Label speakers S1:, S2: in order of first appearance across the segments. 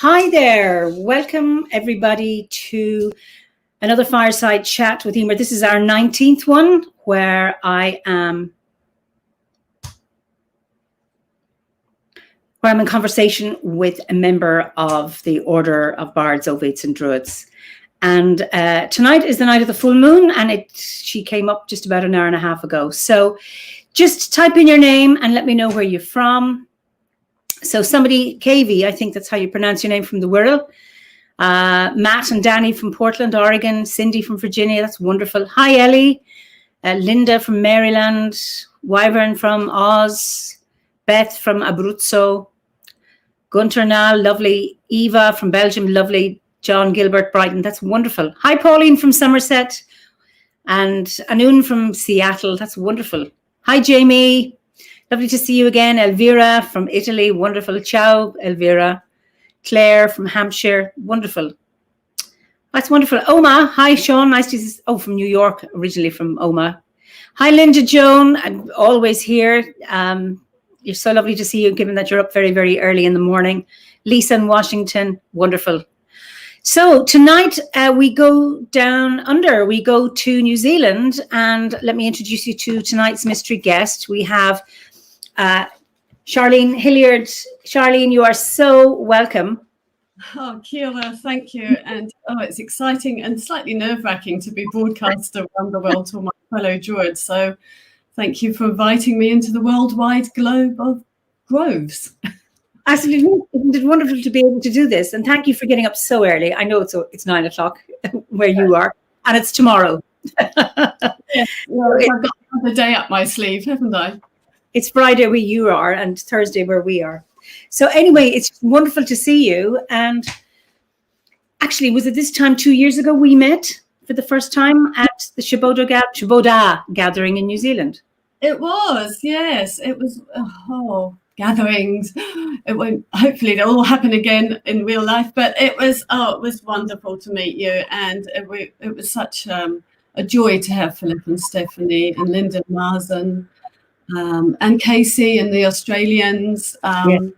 S1: Hi there. Welcome everybody to another Fireside Chat with Eimear. This is our 19th one where I'm in conversation with a member of the Order of Bards, Ovates and Druids. And tonight is the night of the full moon, and she came up just about an hour and a half ago. So just type in your name and let me know where you're from. So somebody, KV, I think that's how you pronounce your name, from the Wirral. Matt and Danny from Portland, Oregon. Cindy from Virginia, that's wonderful. Hi, Ellie. Linda from Maryland. Wyvern from Oz. Beth from Abruzzo. Gunter Nall, lovely. Eva from Belgium, lovely. John Gilbert, Brighton, that's wonderful. Hi, Pauline from Somerset. And Anun from Seattle, that's wonderful. Hi, Jamie. Lovely to see you again. Elvira from Italy, wonderful. Ciao, Elvira. Claire from Hampshire, wonderful. That's wonderful. Oma, hi, Sean. Nice to see you. From New York, originally from Oma. Hi, Linda Joan. I'm always here. You're so lovely to see you, given that you're up very, very early in the morning. Lisa in Washington, wonderful. So tonight we go down under. We go to New Zealand, and let me introduce you to tonight's mystery guest. We have Charlene Hillyard. Charlene, you are so welcome.
S2: Oh, kia ora, thank you. And it's exciting and slightly nerve-wracking to be broadcast around the world to all my fellow Druids. So thank you for inviting me into the worldwide globe of groves.
S1: Absolutely. Isn't it wonderful to be able to do this? And thank you for getting up so early. I know it's 9 o'clock where you are, and it's tomorrow.
S2: Yes, well, I've got another day up my sleeve, haven't I?
S1: It's Friday where you are and Thursday where we are. So anyway, it's wonderful to see you. And actually, was it this time 2 years ago we met for the first time at the Shaboda gathering in New Zealand?
S2: It was, yes. It was, gatherings. It won't, hopefully they'll all happen again in real life. But it was wonderful to meet you. And it was such a joy to have Philip and Stephanie and Linda Marsden. And Casey and the Australians. It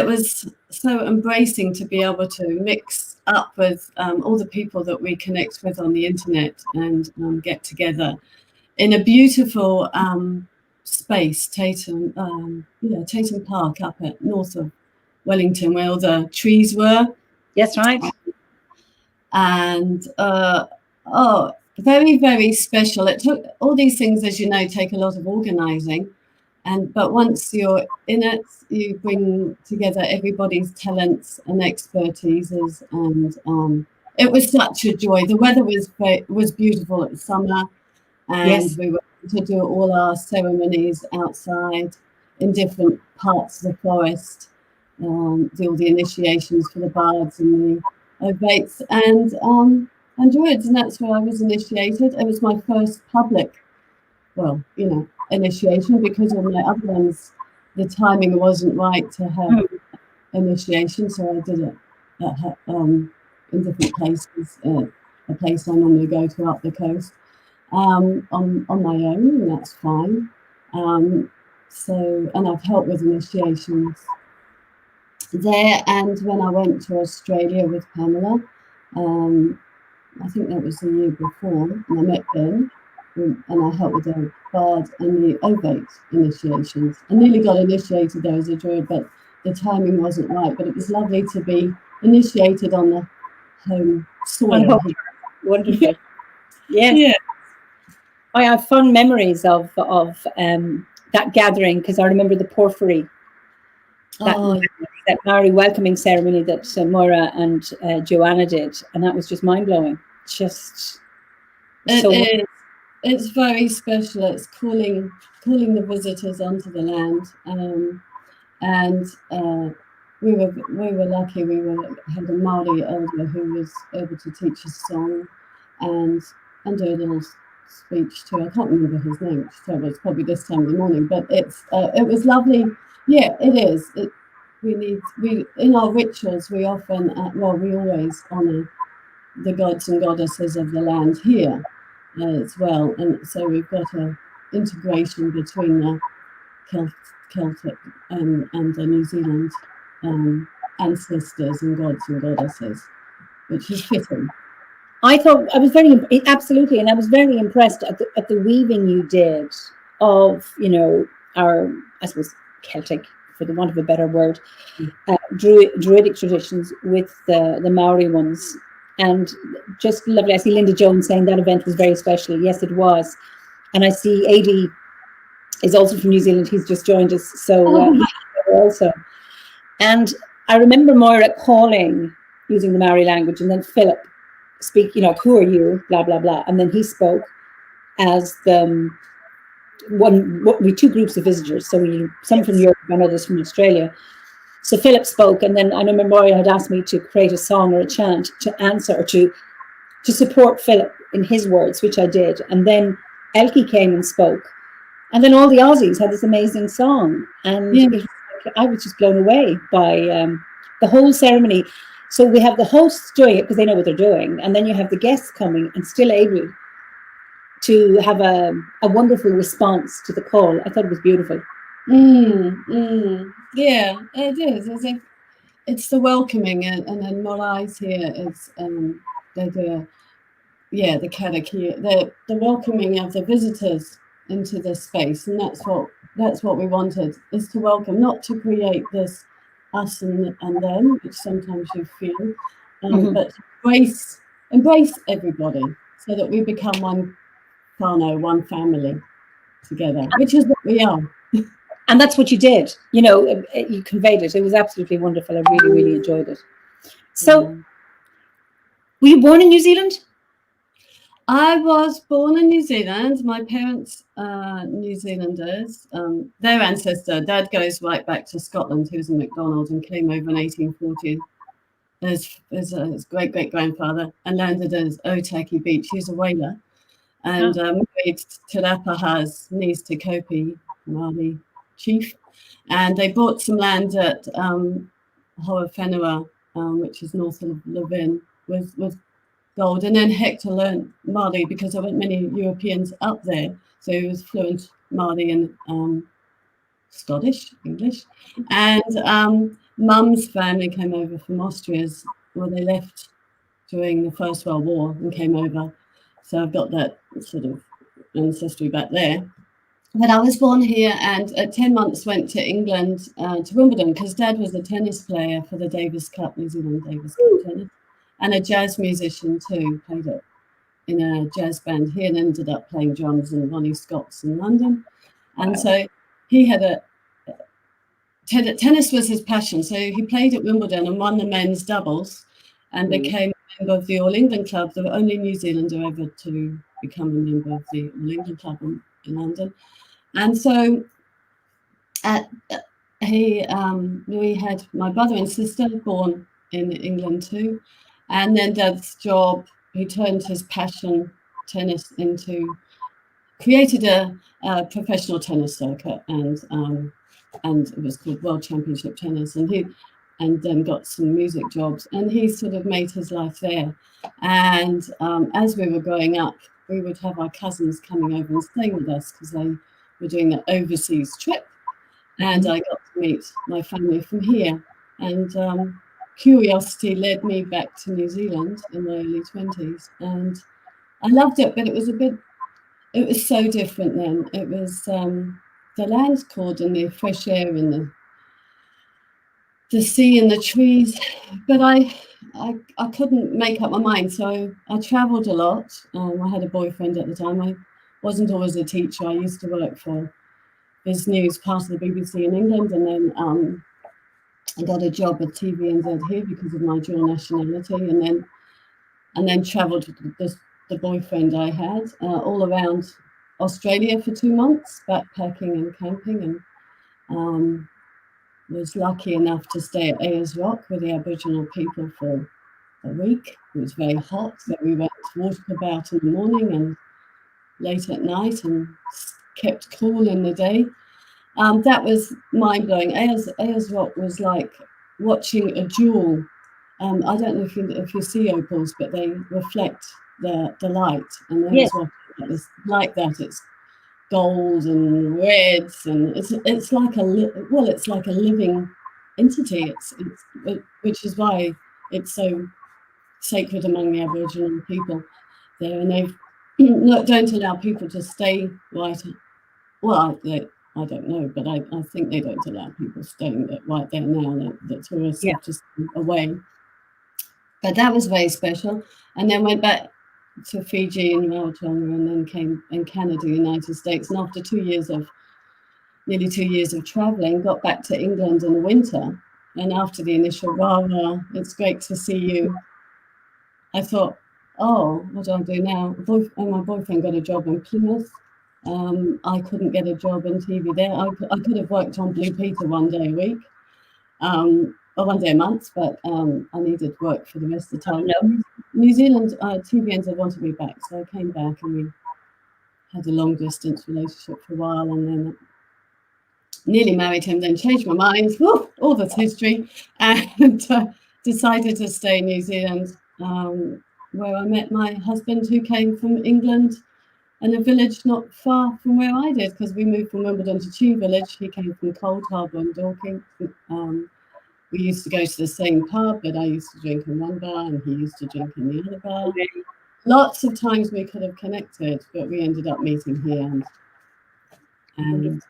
S2: was so embracing to be able to mix up with all the people that we connect with on the internet and get together in a beautiful space, Tatum Park up at north of Wellington, where all the trees were.
S1: Yes, right.
S2: And very, very special. It took all these things, as you know, take a lot of organizing, but once you're in it, you bring together everybody's talents and expertises, and it was such a joy. The weather was beautiful. It was summer, and yes, we were able to do all our ceremonies outside in different parts of the forest, do all the initiations for the bards and the ovates and Druids, and that's where I was initiated. It was my first public, initiation, because on my other ones, the timing wasn't right to have initiation, so I did it in different places. A place I normally go to up the coast on my own, and that's fine. And I've helped with initiations there. And when I went to Australia with Pamela, I think that was the year before, and I met Ben, and I helped with the Bard and the Ovate initiations. I nearly got initiated there as a Druid, but the timing wasn't right. But it was lovely to be initiated on the home soil.
S1: Wonderful. Yeah. I have fond memories of that gathering, because I remember the porphyry. That Maori welcoming ceremony that Moira and Joanna did, and that was just mind-blowing.
S2: It's very special. It's calling the visitors onto the land, and we were lucky. We had a Maori elder who was able to teach us song and do a little speech too. I can't remember his name, so it was probably this time of the morning, but it was lovely. Yeah, it is. We in our rituals, we often, we always honour the gods and goddesses of the land here as well, and so we've got an integration between the Celtic and the New Zealand ancestors and gods and goddesses, which is fitting.
S1: I thought I was absolutely, and I was very impressed at the weaving you did of, our, I suppose, Celtic, for the want of a better word, Druidic traditions with the Maori ones, and just lovely. I see Linda Jones saying that event was very special. Yes, it was, and I see Adi is also from New Zealand. He's just joined us, so also, and I remember Moira calling using the Maori language, and then Philip speak, who are you, blah blah blah, and then he spoke as the we two groups of visitors, so some from Europe and others from Australia. So Philip spoke, and then I know Moira had asked me to create a song or a chant to answer or to support Philip in his words, which I did, and then Elkie came and spoke, and then all the Aussies had this amazing song, and I was just blown away by the whole ceremony. So we have the hosts doing it because they know what they're doing, and then you have the guests coming and still able to have a wonderful response to the call. I thought it was beautiful.
S2: Yeah, it is. It's the welcoming, and then Morais here is they do the karakia, the welcoming of the visitors into this space, and that's what we wanted, is to welcome, not to create this us and them, which sometimes you feel, but embrace everybody, so that we become one whānau, one family together, which is what we are.
S1: And that's what you did. You conveyed it. It was absolutely wonderful. I really, really enjoyed it. So, were you born in New Zealand?
S2: I was born in New Zealand. My parents are New Zealanders. Their ancestor, Dad, goes right back to Scotland. He was a MacDonald and came over in 1840. His great-great-grandfather, and landed at Otaki Beach. He's a whaler. And married Te Rapaha's niece to Kopi, Māori chief. And they bought some land at Hoa Whenua, which is north of Levin, with gold. And then Hector learned Māori because there weren't many Europeans up there. So he was fluent Māori and Scottish, English. And Mum's family came over from Austria, where they left during the First World War and came over. So I've got that sort of ancestry back there. But I was born here, and at 10 months went to England, to Wimbledon, because Dad was a tennis player for the Davis Cup, New Zealand Davis Cup tennis, and a jazz musician too, played it in a jazz band here and ended up playing drums in Ronnie Scott's in London. And so he had tennis was his passion. So he played at Wimbledon and won the men's doubles and became a member of the All England Club, the only New Zealander ever to become a member of the All England Club in London. And so we had my brother and sister born in England too. And then Dad's job, he turned his passion, tennis, created a professional tennis circuit, and it was called World Championship Tennis, and then got some music jobs, and he sort of made his life there. And as we were growing up, we would have our cousins coming over and staying with us because they were doing an overseas trip, and I got to meet my family from here. And curiosity led me back to New Zealand in my early 20s, and I loved it, but it was so different then. It was the land's called, and the fresh air and the sea and the trees, but I couldn't make up my mind, so I travelled a lot. I had a boyfriend at the time. I wasn't always a teacher. I used to work for Biz News, part of the BBC in England, and then I got a job at TVNZ here because of my dual nationality, and then travelled with the boyfriend I had all around Australia for 2 months, backpacking and camping, and was lucky enough to stay at Ayers Rock with the Aboriginal people for a week. It was very hot, so we went walkabout in the morning and late at night and kept cool in the day. That was mind-blowing. Ayers Rock was like watching a jewel. I don't know if you see opals, but they reflect the light, and Ayers Rock is like that. It's gold and reds, and it's like a living entity. Which is why it's so sacred among the Aboriginal people there, and they've don't allow people to stay right. Well, I don't know, but I think they don't allow people staying right there now. The tourists have to stay away. But that was very special. And then went back to Fiji and Rarotonga, and then came in Canada, United States. And after nearly 2 years of traveling, got back to England in the winter. And after the initial rah-rah, it's great to see you, I thought, oh, what do I do now? My boyfriend got a job in Plymouth. I couldn't get a job in TV there. I could have worked on Blue Peter one day a week, or one day a month, but I needed work for the rest of the time. New Zealand TVNs wanted me back, so I came back, and we had a long distance relationship for a while, and then nearly married him, then changed my mind. All that's history, and decided to stay in New Zealand, where I met my husband, who came from England, and a village not far from where I did, because we moved from Wimbledon to Chew Village. He came from Cold Harbour and Dorking. We used to go to the same pub, but I used to drink in one bar and he used to drink in the other bar. Lots of times we could have connected, but we ended up meeting here. And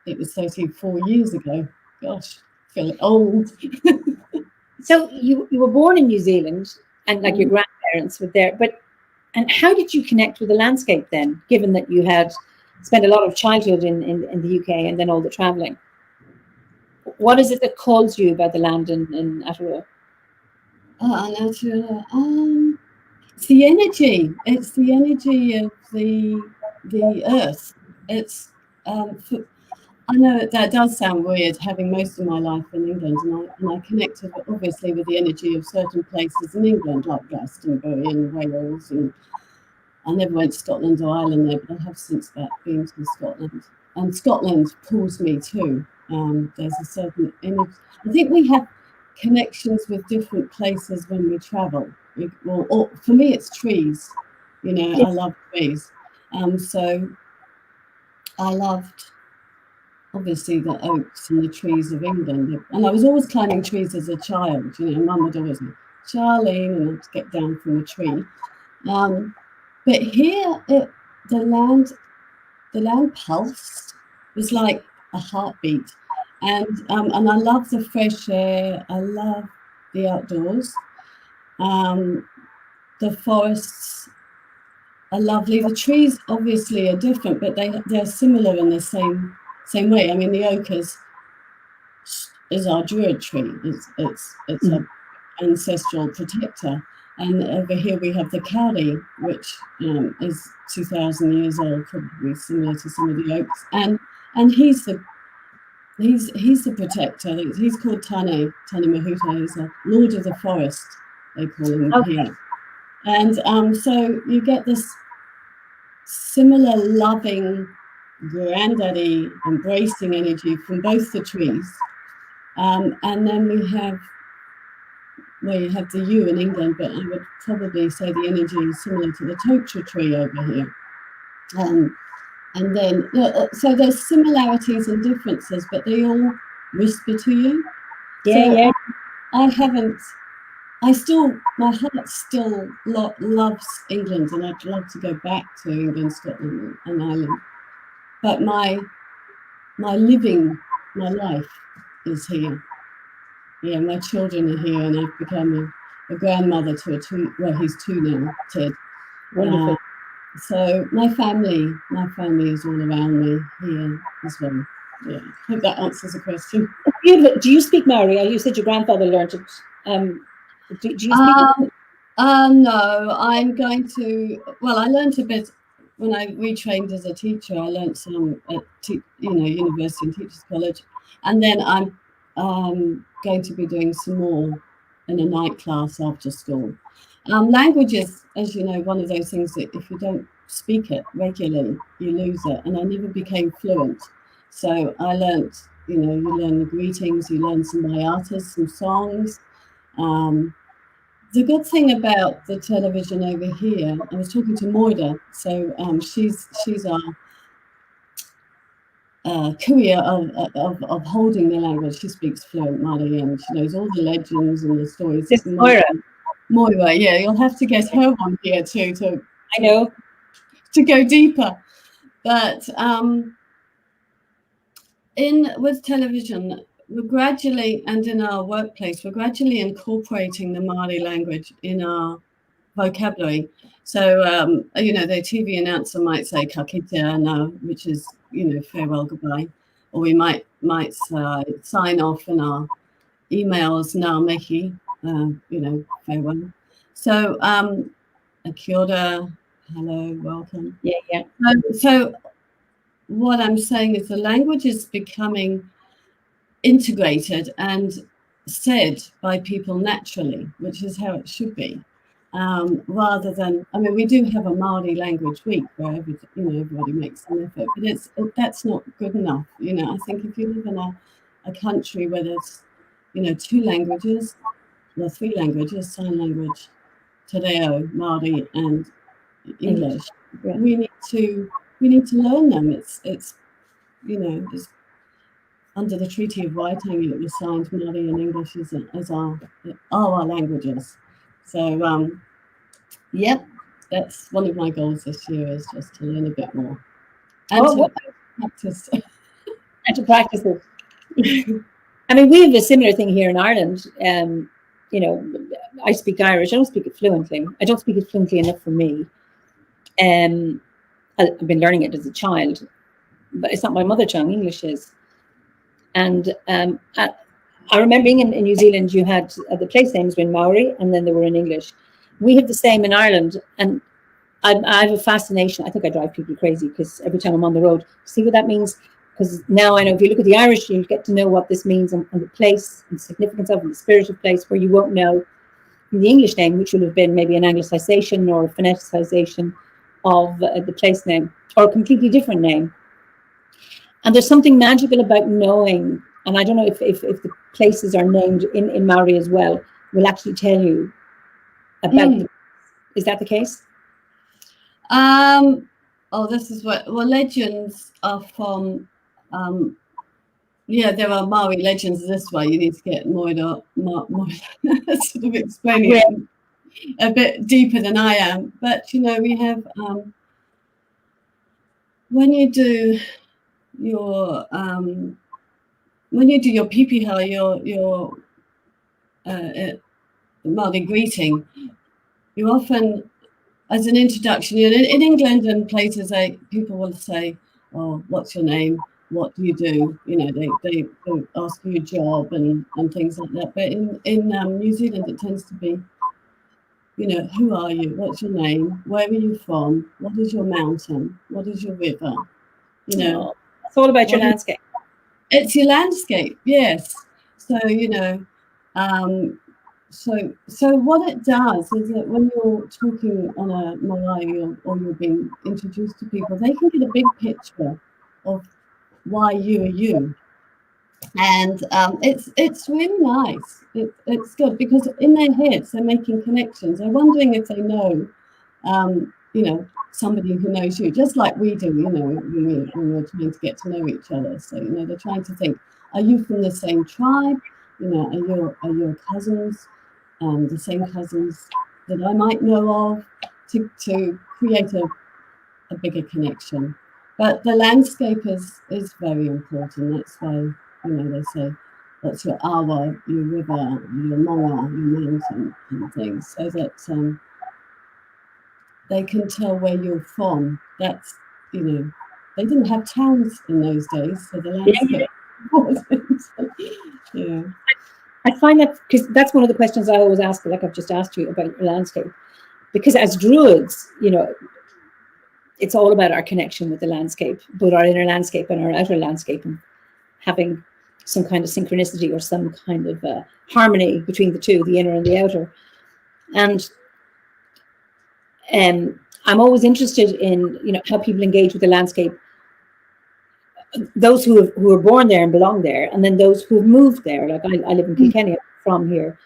S2: it was 34 years ago. Gosh, I feel old.
S1: So you were born in New Zealand, and like your grandparents were there, and how did you connect with the landscape then, given that you had spent a lot of childhood in the UK and then all the traveling? What is it that calls you about the land in Aotearoa?
S2: It's the energy. It's the energy of the earth. It's I know that does sound weird, having most of my life in England, and I connected obviously with the energy of certain places in England, like Glastonbury and Wales, and I never went to Scotland or Ireland there, but I have since that been to Scotland, and Scotland pulls me too. There's a certain energy. I think we have connections with different places when we travel. For me, it's trees. I love trees. So I loved, obviously, the oaks and the trees of England. And I was always climbing trees as a child. Mum would always say, Charlene, and I'd get down from a tree. But here, the land pulsed. It was like a heartbeat. And I love the fresh air. I love the outdoors. The forests are lovely. The trees obviously are different, but they're similar in the same way. I mean, the oak is our druid tree. It's an ancestral protector. And over here we have the kauri, which is 2,000 years old, probably similar to some of the oaks. And he's the protector. He's called Tane Mahuta. He's a lord of the forest, they call him here. And so you get this similar loving, granddaddy, embracing energy from both the trees. And then we have, you have the yew in England, but I would probably say the energy is similar to the tokcha tree over here. And then, so there's similarities and differences, but they all whisper to you. My heart still loves England, and I'd love to go back to England, Scotland, and Ireland. But my life is here. Yeah, my children are here, and I've become a grandmother to he's 2 now, Ted.
S1: Wonderful.
S2: So my family is all around me here as well. Yeah, I hope that answers the question.
S1: Do you speak Maori? You said your grandfather learned it. Do you speak it?
S2: No, I'm going to. Well, I learned a bit when I retrained as a teacher. I learned some at University and Teachers College, and then I'm going to be doing some more in a night class after school. Language is, as you know, one of those things that if you don't speak it regularly, you lose it. And I never became fluent. So I learned, you learn the greetings, you learn some waiatas, some songs. The good thing about the television over here, I was talking to Moida, so she's our career of holding the language. She speaks fluent Māori, and she knows all the legends and the stories.
S1: This Moira.
S2: Moira, yeah, you'll have to get her on here too
S1: I know.
S2: To go deeper. But with television, we're gradually, and in our workplace, we're gradually incorporating the Māori language in our vocabulary. So, the TV announcer might say "ka kite ana," which is, farewell, goodbye. Or we might sign off in our emails, "ngā mihi," farewell. So, kia ora, hello, welcome.
S1: Yeah.
S2: So what I'm saying is the language is becoming integrated and said by people naturally, which is how it should be, rather than, we do have a Māori language week where everybody makes an effort, but that's not good enough. I think if you live in a country where there's 2 languages, well, 3 languages, sign language, te reo, Māori, and English,
S1: yeah.
S2: we need to learn them. It's it's under the Treaty of Waitangi, it was signed Māori and English as our languages. So, that's one of my goals this year, is just to learn a bit more and to practice.
S1: And to practice it. We have a similar thing here in Ireland. I speak Irish. I don't speak it fluently. I don't speak it fluently enough for me. I've been learning it as a child, but it's not my mother tongue. English is. And I remember being in New Zealand, you had the place names were in Maori and then they were in English. We have the same in Ireland, and I have a fascination. I think I drive people crazy because every time I'm on the road, see what that means? Because now I know if you look at the Irish, you get to know what this means and the place and significance of, and the spirit of place, where you won't know the English name, which would have been maybe an anglicization or a phoneticization of the place name, or a completely different name. And there's something magical about knowing, and I don't know if the places are named in Maori as well, will actually tell you about is that the case?
S2: This is legends are from there are Maori legends this way. You need to get Moira sort of explaining it a bit deeper than I am. But we have when you do your pipiha, your Māori greeting, you often, as an introduction, in England and places, people will say, "Oh, what's your name? What do you do?" They ask you a job and things like that. But in New Zealand, it tends to be, who are you? What's your name? Where are you from? What is your mountain? What is your river?
S1: It's all about your landscape.
S2: It's your landscape, yes. So so what it does is that when you're talking on a marae or you're being introduced to people, they can get a big picture of why you are you. And it's really nice. It's good because in their heads they're making connections. They're wondering if they know, somebody who knows you, just like we do. When we're trying to get to know each other. So they're trying to think: are you from the same tribe? Are your cousins the same cousins that I might know of? To create a bigger connection. But the landscape is very important. That's why they say, what's your awa, your river, your moa, your mountain, and things, so that they can tell where you're from. That's they didn't have towns in those days, so the landscape wasn't.
S1: I find that, because that's one of the questions I always ask, like I've just asked you about your landscape, because as Druids, it's all about our connection with the landscape, both our inner landscape and our outer landscape, and having some kind of synchronicity or some kind of harmony between the two, the inner and the outer. And I'm always interested in how people engage with the landscape, those who are born there and belong there, and then those who have moved there. Like I live in Kilkenny, from here,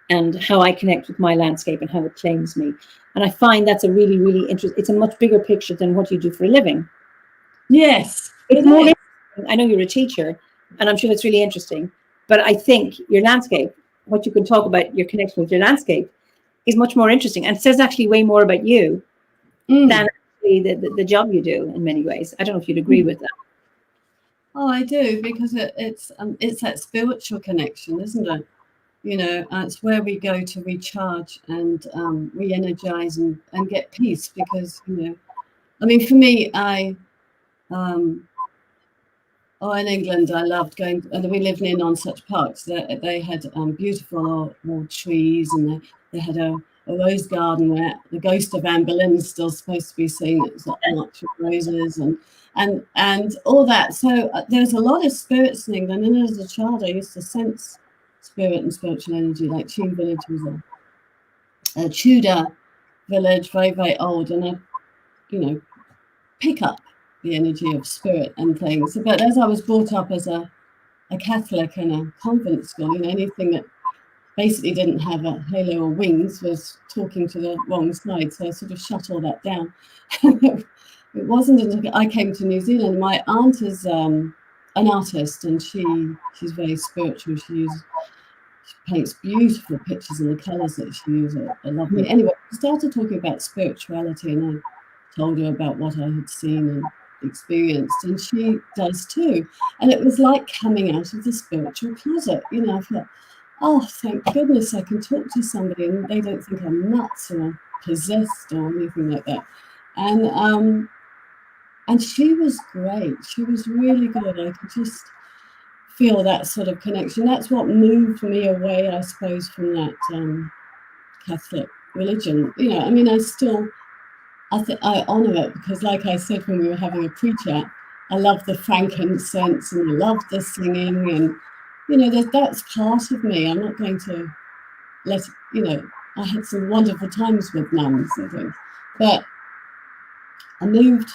S1: and how I connect with my landscape and how it claims me. And I find that's a really, really interesting, it's a much bigger picture than what you do for a living.
S2: Yes.
S1: It's more, I know you're a teacher, and I'm sure that's really interesting. But I think your landscape, what you can talk about, your connection with your landscape, is much more interesting, and it says actually way more about you than actually the job you do in many ways. I don't know if you'd agree with that.
S2: Oh, I do, because it's that spiritual connection, isn't it? You know, it's where we go to recharge and re-energize and get peace. Because, you know, I mean, for me, in England, I loved going. We lived in on such parks that they had beautiful old trees, and they had a rose garden where the ghost of Anne Boleyn's still supposed to be seen. It was like arch of roses and all that. So there's a lot of spirits in England. And as a child, I used to sense spirit and spiritual energy. Like Cheam Village was a Tudor village, very, very old, and I, you know, pick up the energy of spirit and things. But as I was brought up as a Catholic in a convent school, you know, anything that basically didn't have a halo or wings was talking to the wrong side. So I sort of shut all that down. It wasn't until I came to New Zealand. My aunt is an artist, and she's very spiritual. She paints beautiful pictures, and the colours that she uses are lovely. Anyway, we started talking about spirituality, and I told her about what I had seen and experienced, and she does too. And it was like coming out of the spiritual closet. You know, I thought, oh, thank goodness I can talk to somebody and they don't think I'm nuts or possessed or anything like that. And she was great. She was really good. I could just feel that sort of connection. That's what moved me away, I suppose, from that Catholic religion. You know, I mean, I honour it, because, like I said when we were having a pre-chat, I love the frankincense and I love the singing, and you know, that's part of me. I'm not going to let, you know, I had some wonderful times with nuns and things, but I moved,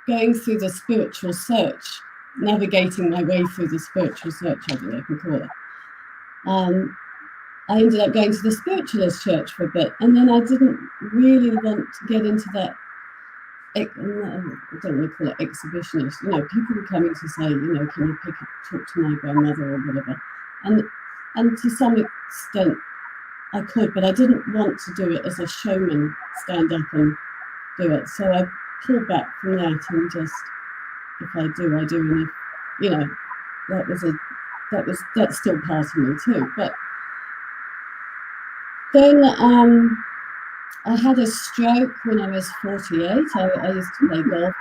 S2: going through the spiritual search, navigating my way through the spiritual search, I think I can call it. I ended up going to the spiritualist church for a bit, and then I didn't really want to get into that. I don't want to call it exhibitionist. You know, people were coming to say, you know, can you talk to my grandmother or whatever, and to some extent I could, but I didn't want to do it as a showman, stand up and do it. So I pulled back from that, and just, if I do, I do, and if, you know, that's still part of me too. But then I had a stroke when I was 48. I used to play golf.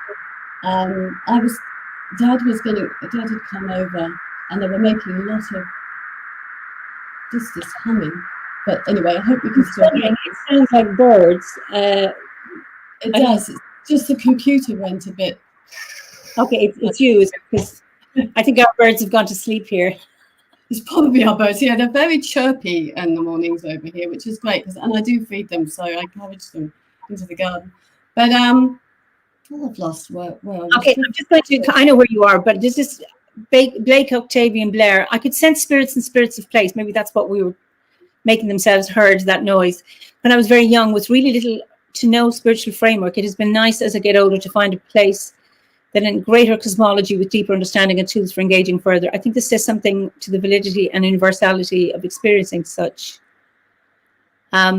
S2: Dad had come over, and they were making a lot of just this humming. But anyway, I hope you can still hear.
S1: It sounds like birds.
S2: It does. It's just the computer went a bit.
S1: Okay, it's you, because I think our birds have gone to sleep here.
S2: It's probably our birds. Yeah, they're very chirpy in the mornings over here, which is great, and I do feed them, so I carriage them into the garden. But I've lost where
S1: okay, I'm just going to. I know where you are, but this is Blake, Octavian, Blair. I could sense spirits and spirits of place. Maybe that's what we were making themselves heard, that noise. When I was very young, with really little to no spiritual framework, it has been nice as I get older to find a place that in greater cosmology with deeper understanding and tools for engaging further. I think this says something to the validity and universality of experiencing such. I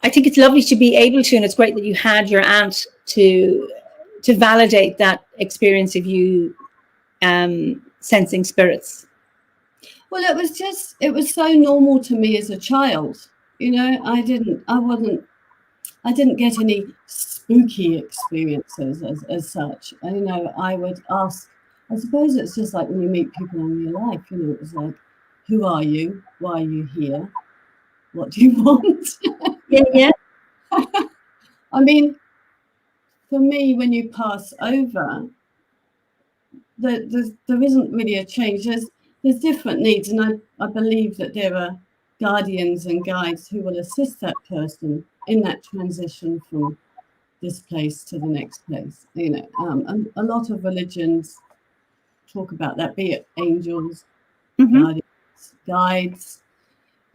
S1: think it's lovely to be able to, and it's great that you had your aunt to validate that experience of you sensing spirits.
S2: Well, it was so normal to me as a child. You know, I didn't get any spooky experiences as such. And, you know, I would ask, I suppose it's just like when you meet people in real life, you know, it was like, who are you? Why are you here? What do you want?
S1: Yeah.
S2: I mean, for me, when you pass over, there isn't really a change. There's different needs, and I believe that there are guardians and guides who will assist that person in that transition from this place to the next place. You know, and a lot of religions talk about that, be it angels, guardians, guides,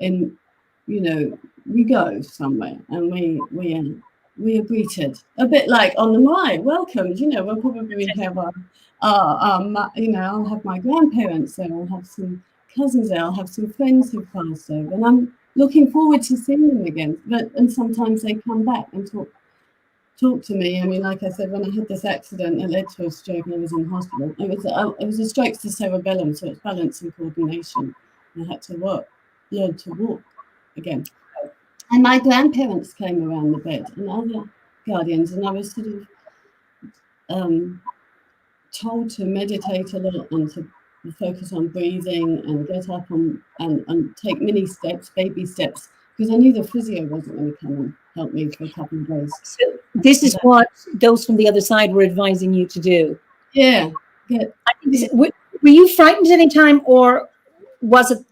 S2: and, you know, we go somewhere and we we are greeted a bit like on the right, welcome. We'll probably have I'll have my grandparents there, I'll have some cousins there, I'll have some friends who've passed over, and I'm looking forward to seeing them again. And sometimes they come back and talk to me. I mean, like I said, when I had this accident, it led to a stroke and I was in hospital. It was a stroke to the cerebellum, so it's balance and coordination. I had to learn to walk again. And my grandparents came around the bed and other guardians, and I was sort of told to meditate a lot and to focus on breathing and get up and take mini steps, baby steps, because I knew the physio wasn't going to come and help me for a couple of days.
S1: So this is what those from the other side were advising you to do.
S2: Yeah.
S1: Were you frightened at any time, or was it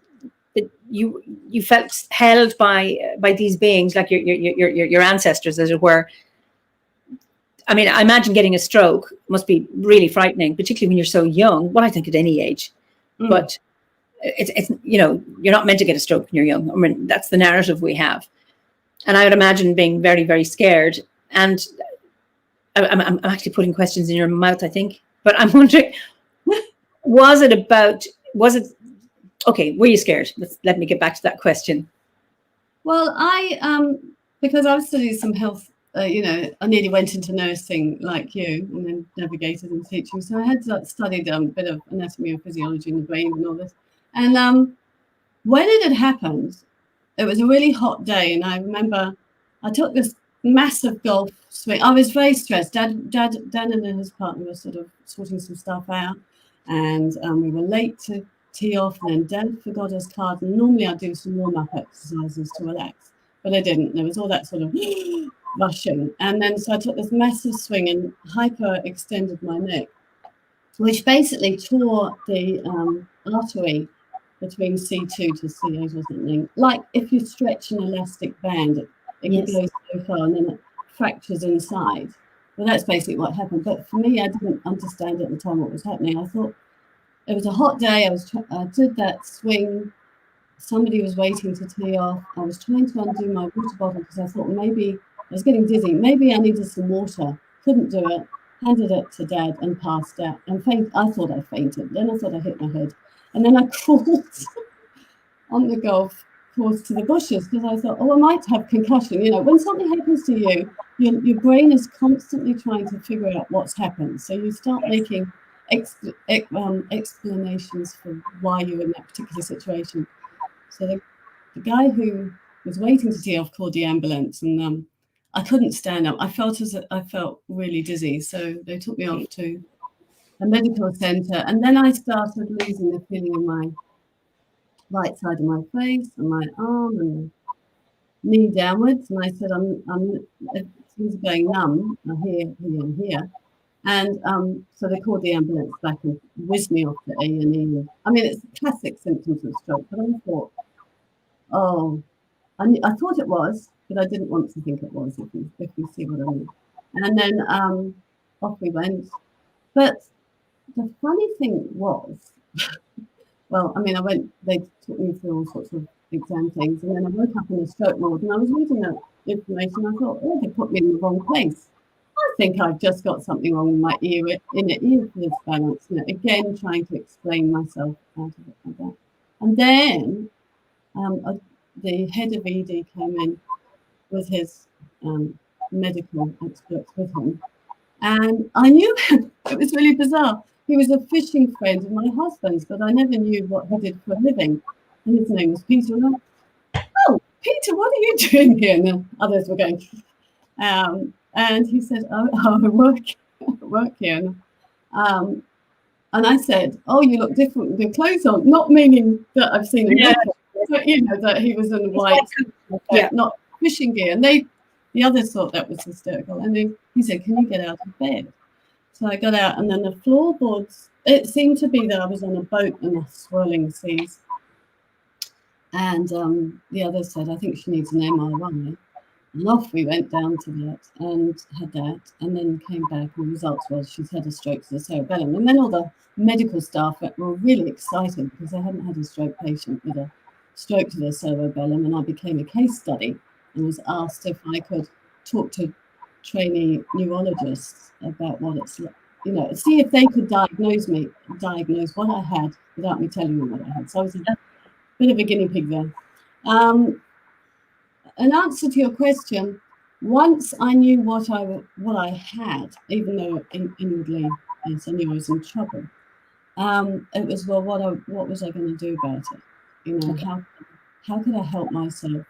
S1: that you felt held by these beings, like your ancestors, as it were? I mean, I imagine getting a stroke must be really frightening, particularly when you're so young. Well, I think at any age, but it's you're not meant to get a stroke when you're young. I mean, that's the narrative we have, and I would imagine being very, very scared. And I'm actually putting questions in your mouth, I think, but I'm wondering, was it okay? Were you scared? Let me get back to that question.
S2: Well, because I've studied some health. I nearly went into nursing like you, and then navigated in teaching. So I had studied a bit of anatomy and physiology in the brain and all this. And when it had happened, it was a really hot day, and I remember I took this massive golf swing. I was very stressed. Dad and his partner were sort of sorting some stuff out, and we were late to tee off. And then Dad forgot his card. And normally I do some warm-up exercises to relax, but I didn't. There was all that sort of rushing, and then so I took this massive swing and hyper extended my neck, which basically tore the artery between C2 to C8 or something. Like if you stretch an elastic band, it can go so far and then it fractures inside. Well, that's basically what happened. But for me, I didn't understand at the time what was happening. I thought it was a hot day. I did that swing. Somebody was waiting to tee off. I was trying to undo my water bottle because I thought maybe I was getting dizzy. Maybe I needed some water. Couldn't do it. Handed it to Dad and passed out. And I thought I fainted. Then I thought I hit my head. And then I crawled on the golf course to the bushes because I thought, I might have concussion. When something happens to you, your brain is constantly trying to figure out what's happened. So you start making explanations for why you're in that particular situation. So the guy who was waiting to tee off called the ambulance, and I couldn't stand up. I felt really dizzy, so they took me off to a medical centre, and then I started losing the feeling in my right side of my face and my arm and knee downwards. And I said, it seems going numb here, and here. And so they called the ambulance back and whizzed me off to A&E. I mean, it's classic symptoms of stroke, but I thought, I thought it was, but I didn't want to think it was, if you see what I mean. And then off we went. But the funny thing was, they took me through all sorts of exam things, and then I woke up in the stroke ward, and I was reading that information. I thought, they put me in the wrong place. I think I've just got something wrong with my inner ear balance. Again, trying to explain myself out of it like that. And then the head of ED came in with his medical experts with him, and I knew him. It was really bizarre. He was a fishing friend of my husband's, but I never knew what he did for a living. And his name was Peter. And Peter, what are you doing here? And the others were going. And he said, I work here. And I said, you look different with your clothes on. Not meaning that I've seen him, but that he was in white, not fishing gear. And the others thought that was hysterical. And he said, can you get out of bed? So I got out, and then the floorboards, it seemed to be that I was on a boat in the swirling seas. And the others said, I think she needs an MRI. And off we went down to that and had that, and then came back, and the results was she's had a stroke to the cerebellum. And then all the medical staff were really excited because they hadn't had a stroke patient with a stroke to the cerebellum, and I became a case study and was asked if I could talk to trainee neurologists about what it's like, see if they could diagnose what I had without me telling them what I had. So I was a bit of a guinea pig there. An answer to your question, once I knew what I had, even though inwardly, yes, I knew I was in trouble. It was, well, what was I going to do about it? How could I help myself?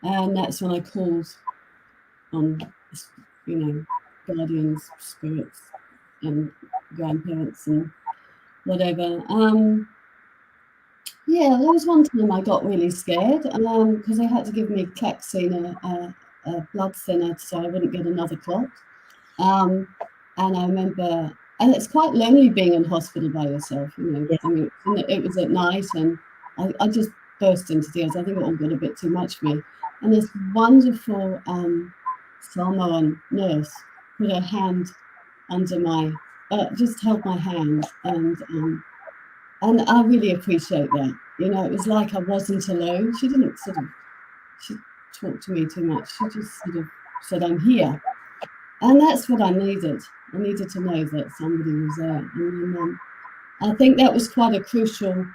S2: And that's when I called on, guardians, spirits, and grandparents, and whatever. Yeah, there was one time I got really scared because they had to give me Claxine, a blood thinner, so I wouldn't get another clot. And I remember, and it's quite lonely being in hospital by yourself,
S1: Yes.
S2: I mean, it was at night, and I just burst into tears. I think it all got a bit too much for me. And this wonderful Samoan nurse put her hand under my, just held my hand, and I really appreciate that. It was like I wasn't alone. She didn't she talked to me too much. She just sort of said, I'm here. And that's what I needed. I needed to know that somebody was there. And then, I think that was quite a crucial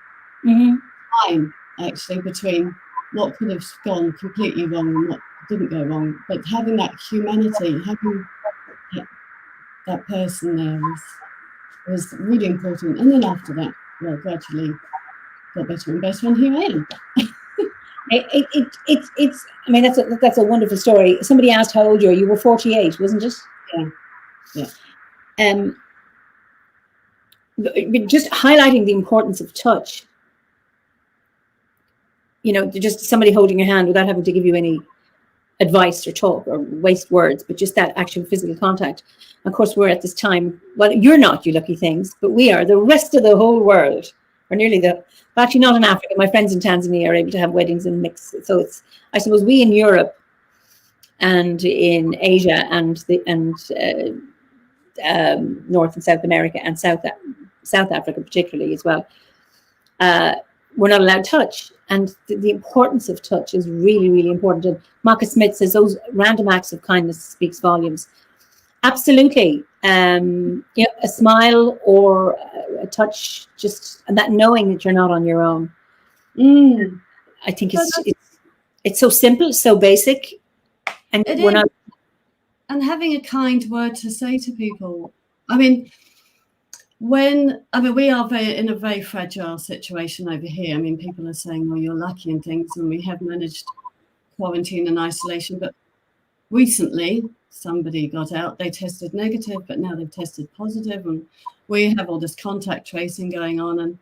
S2: time, actually, between what could have gone completely wrong and what didn't go wrong. But having that humanity, having that person there was really important. And then after that, well, gradually got better and better, and here I am.
S1: It's. I mean, that's a wonderful story. Somebody asked how old you are. You were 48, wasn't it?
S2: Yeah.
S1: Just highlighting the importance of touch. Just somebody holding your hand without having to give you any advice or talk or waste words, but just that actual physical contact. Of course, we're at this time. Well, you're not, you lucky things, but we are. The rest of the whole world, or nearly actually not in Africa. My friends in Tanzania are able to have weddings and mix. So it's, I suppose, we in Europe and in Asia and North and South America and South Africa particularly as well. We're not allowed touch, and the importance of touch is really, really important. And Maka Smith says those random acts of kindness speaks volumes. Absolutely. A smile or a touch, and that knowing that you're not on your own. I think it's so simple, so basic, and we're not.
S2: And having a kind word to say to people. I mean, we are in a very fragile situation over here. I mean, people are saying, well, you're lucky and things, and we have managed quarantine and isolation. But recently, somebody got out, they tested negative, but now they've tested positive, and we have all this contact tracing going on, and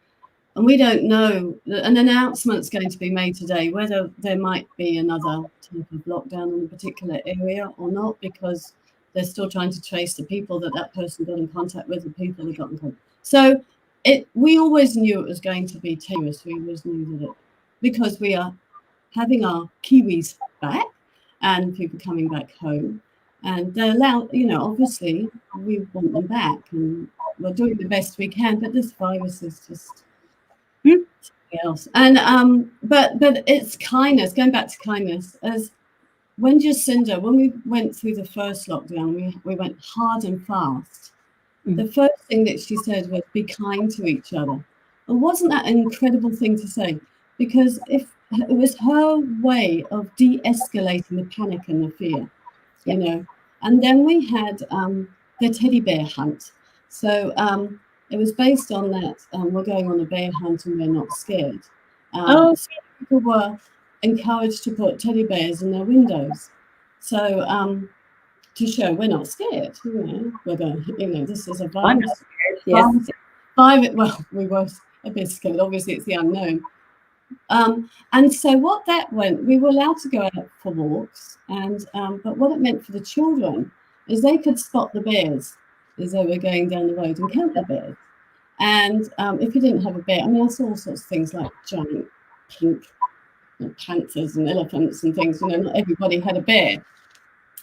S2: we don't know. An announcement's going to be made today whether there might be another type of lockdown in a particular area or not, because they're still trying to trace the people that person got in contact with, the people that got in contact. So we always knew it was going to be tenuous. We always knew that because we are having our Kiwis back and people coming back home, and they're allowed, obviously we want them back, and we're doing the best we can, but this virus is just something else. And but it's kindness, going back to kindness, as when we went through the first lockdown, we went hard and fast. The first thing that she said was, be kind to each other. And wasn't that an incredible thing to say? Because if it was her way of de-escalating the panic and the fear, And then we had the teddy bear hunt. So it was based on that. We're going on a bear hunt and we're not scared. So people were encouraged to put teddy bears in their windows. So to show we're not scared, we're going, this is a virus.
S1: I'm not scared, yes.
S2: Well, we were a bit scared. Obviously, it's the unknown. And so what that went, we were allowed to go out for walks, and but what it meant for the children is they could spot the bears as they were going down the road and count the bears. And if you didn't have a bear, I mean, I saw all sorts of things like giant pink panthers and elephants and things. Not everybody had a bear,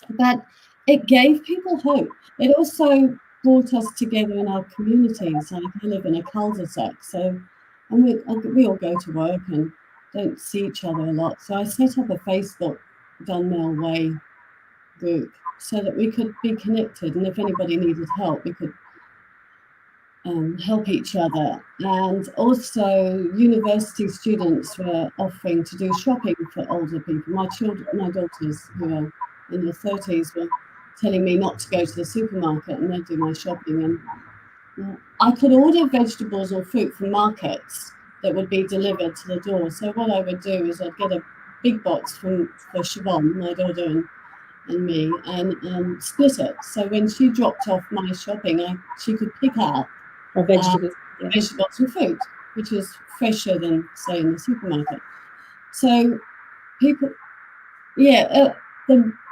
S2: but it gave people hope. It also brought us together in our communities. Like I live in a cul-de-sac, and we all go to work and don't see each other a lot. So I set up a Facebook Dunmel Way group so that we could be connected, and if anybody needed help, we could help each other. And also university students were offering to do shopping for older people. My daughters, who are in their 30s, were telling me not to go to the supermarket and they'd do my shopping. And I could order vegetables or fruit from markets that would be delivered to the door. So what I would do is I'd get a big box for Siobhan, my daughter, and me, and split it. So when she dropped off my shopping, she could pick out
S1: vegetables
S2: and fruit, which is fresher than, say, in the supermarket. So people,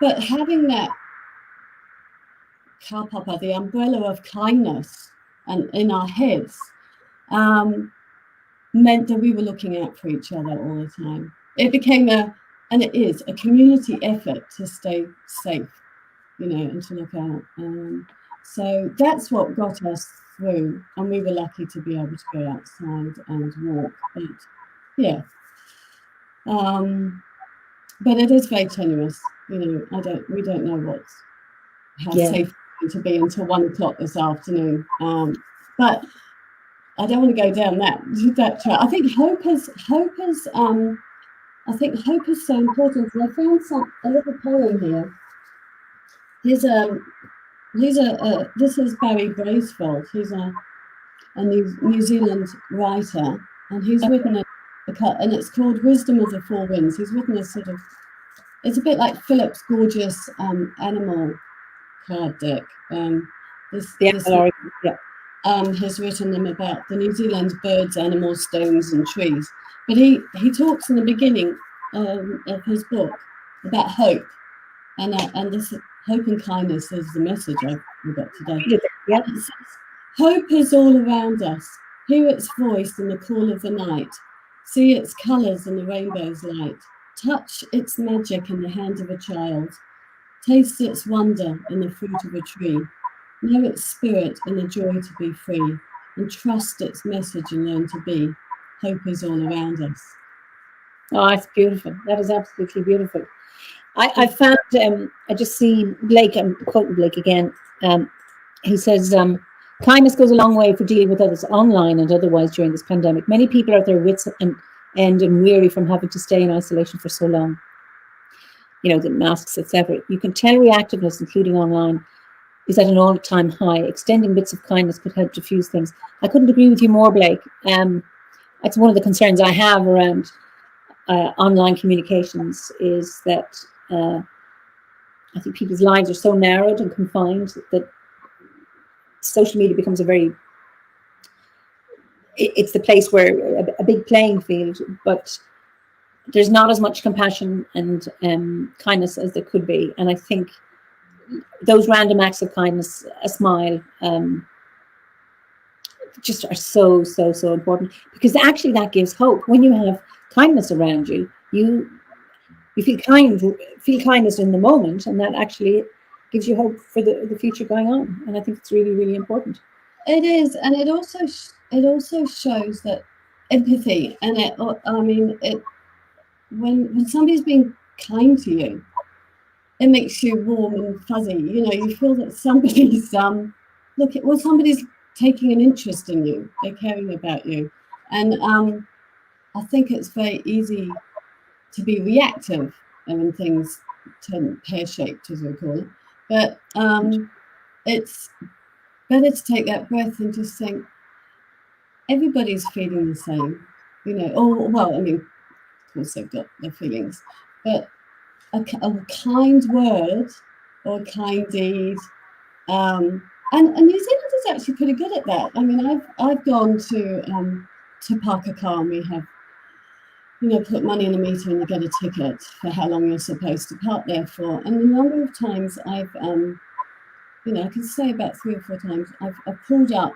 S2: but having that kaupapa, the umbrella of kindness, and in our heads, meant that we were looking out for each other all the time. It became and it is a community effort to stay safe, and to look out. So that's what got us through, and we were lucky to be able to go outside and walk. But it is very tenuous. We don't know how safe it's going to be until 1 o'clock this afternoon. But I don't want to go down that track. I think hope is so important. And I found a little poem here. This is Barry Bracefield. He's a New Zealand writer, and he's written and it's called Wisdom of the Four Winds. He's written a sort of, it's a bit like Philip's gorgeous animal card deck. Has written them about the New Zealand birds, animals, stones, and trees. But he talks in the beginning of his book about hope, and this hope and kindness is the message I've got today.
S1: Yep.
S2: It says, hope is all around us. Hear its voice in the call of the night. See its colours in the rainbow's light. Touch its magic in the hand of a child. Taste its wonder in the fruit of a tree. Know its spirit in the joy to be free. And trust its message and learn to be. Hope is all around us.
S1: Oh, it's beautiful. That is absolutely beautiful. I found, I just see Blake, I'm quoting Blake again. He says, kindness goes a long way for dealing with others online and otherwise during this pandemic. Many people are at their wits' end and weary from having to stay in isolation for so long. The masks, etc. You can tell reactiveness, including online, is at an all-time high. Extending bits of kindness could help diffuse things. I couldn't agree with you more, Blake. That's one of the concerns I have around online communications, is that I think people's lives are so narrowed and confined that social media becomes it's the place where a big playing field, but there's not as much compassion and kindness as there could be. And I think those random acts of kindness, a smile, just are so important, because actually that gives hope. When you have kindness around you, you feel kindness in the moment, and that actually gives you hope for the future going on. And I think it's really, really important.
S2: It is, and it also shows that empathy, and when somebody's being kind to you, it makes you warm and fuzzy. You feel that somebody's somebody's taking an interest in you. They're caring about you, and I think it's very easy to be reactive when things turn pear-shaped, as we call it. But it's better to take that breath and just think, everybody's feeling the same, of course they've got their feelings, but a kind word or a kind deed, and New Zealand is actually pretty good at that. I've gone to park a car, and we have put money in the meter and you get a ticket for how long you're supposed to park there for. And the number of times I've I can say about 3 or 4 times I've pulled up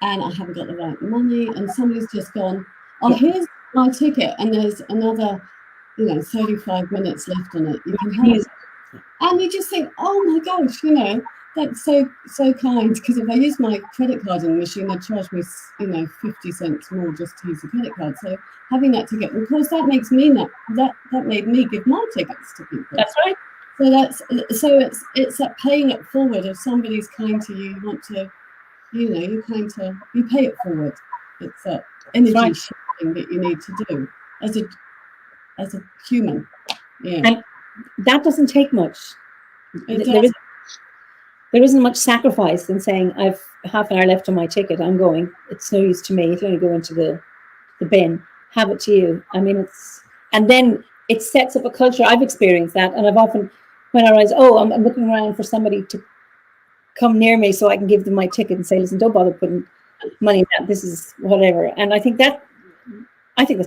S2: and I haven't got the right money, and somebody's just gone, oh, here's my ticket, and there's another 35 minutes left on it, you can have it. And you just think, oh my gosh, that's so kind, because if I use my credit card in the machine, they charge me 50 cents more just to use the credit card. So having that ticket, of course, that makes me that made me give my tickets to people.
S1: That's right.
S2: it's that paying it forward. If somebody's kind to you, you want to, you pay it forward. It's that energy shifting that you need to do as a human. Yeah.
S1: And that doesn't take much. There isn't much sacrifice in saying, I've half an hour left on my ticket, I'm going. It's no use to me. It'll only go into the bin. Have it to you. I mean, and then it sets up a culture. I've experienced that. And I've often, when I realize, I'm looking around for somebody to come near me so I can give them my ticket and say, listen, don't bother putting money in that. This is whatever. And I think that's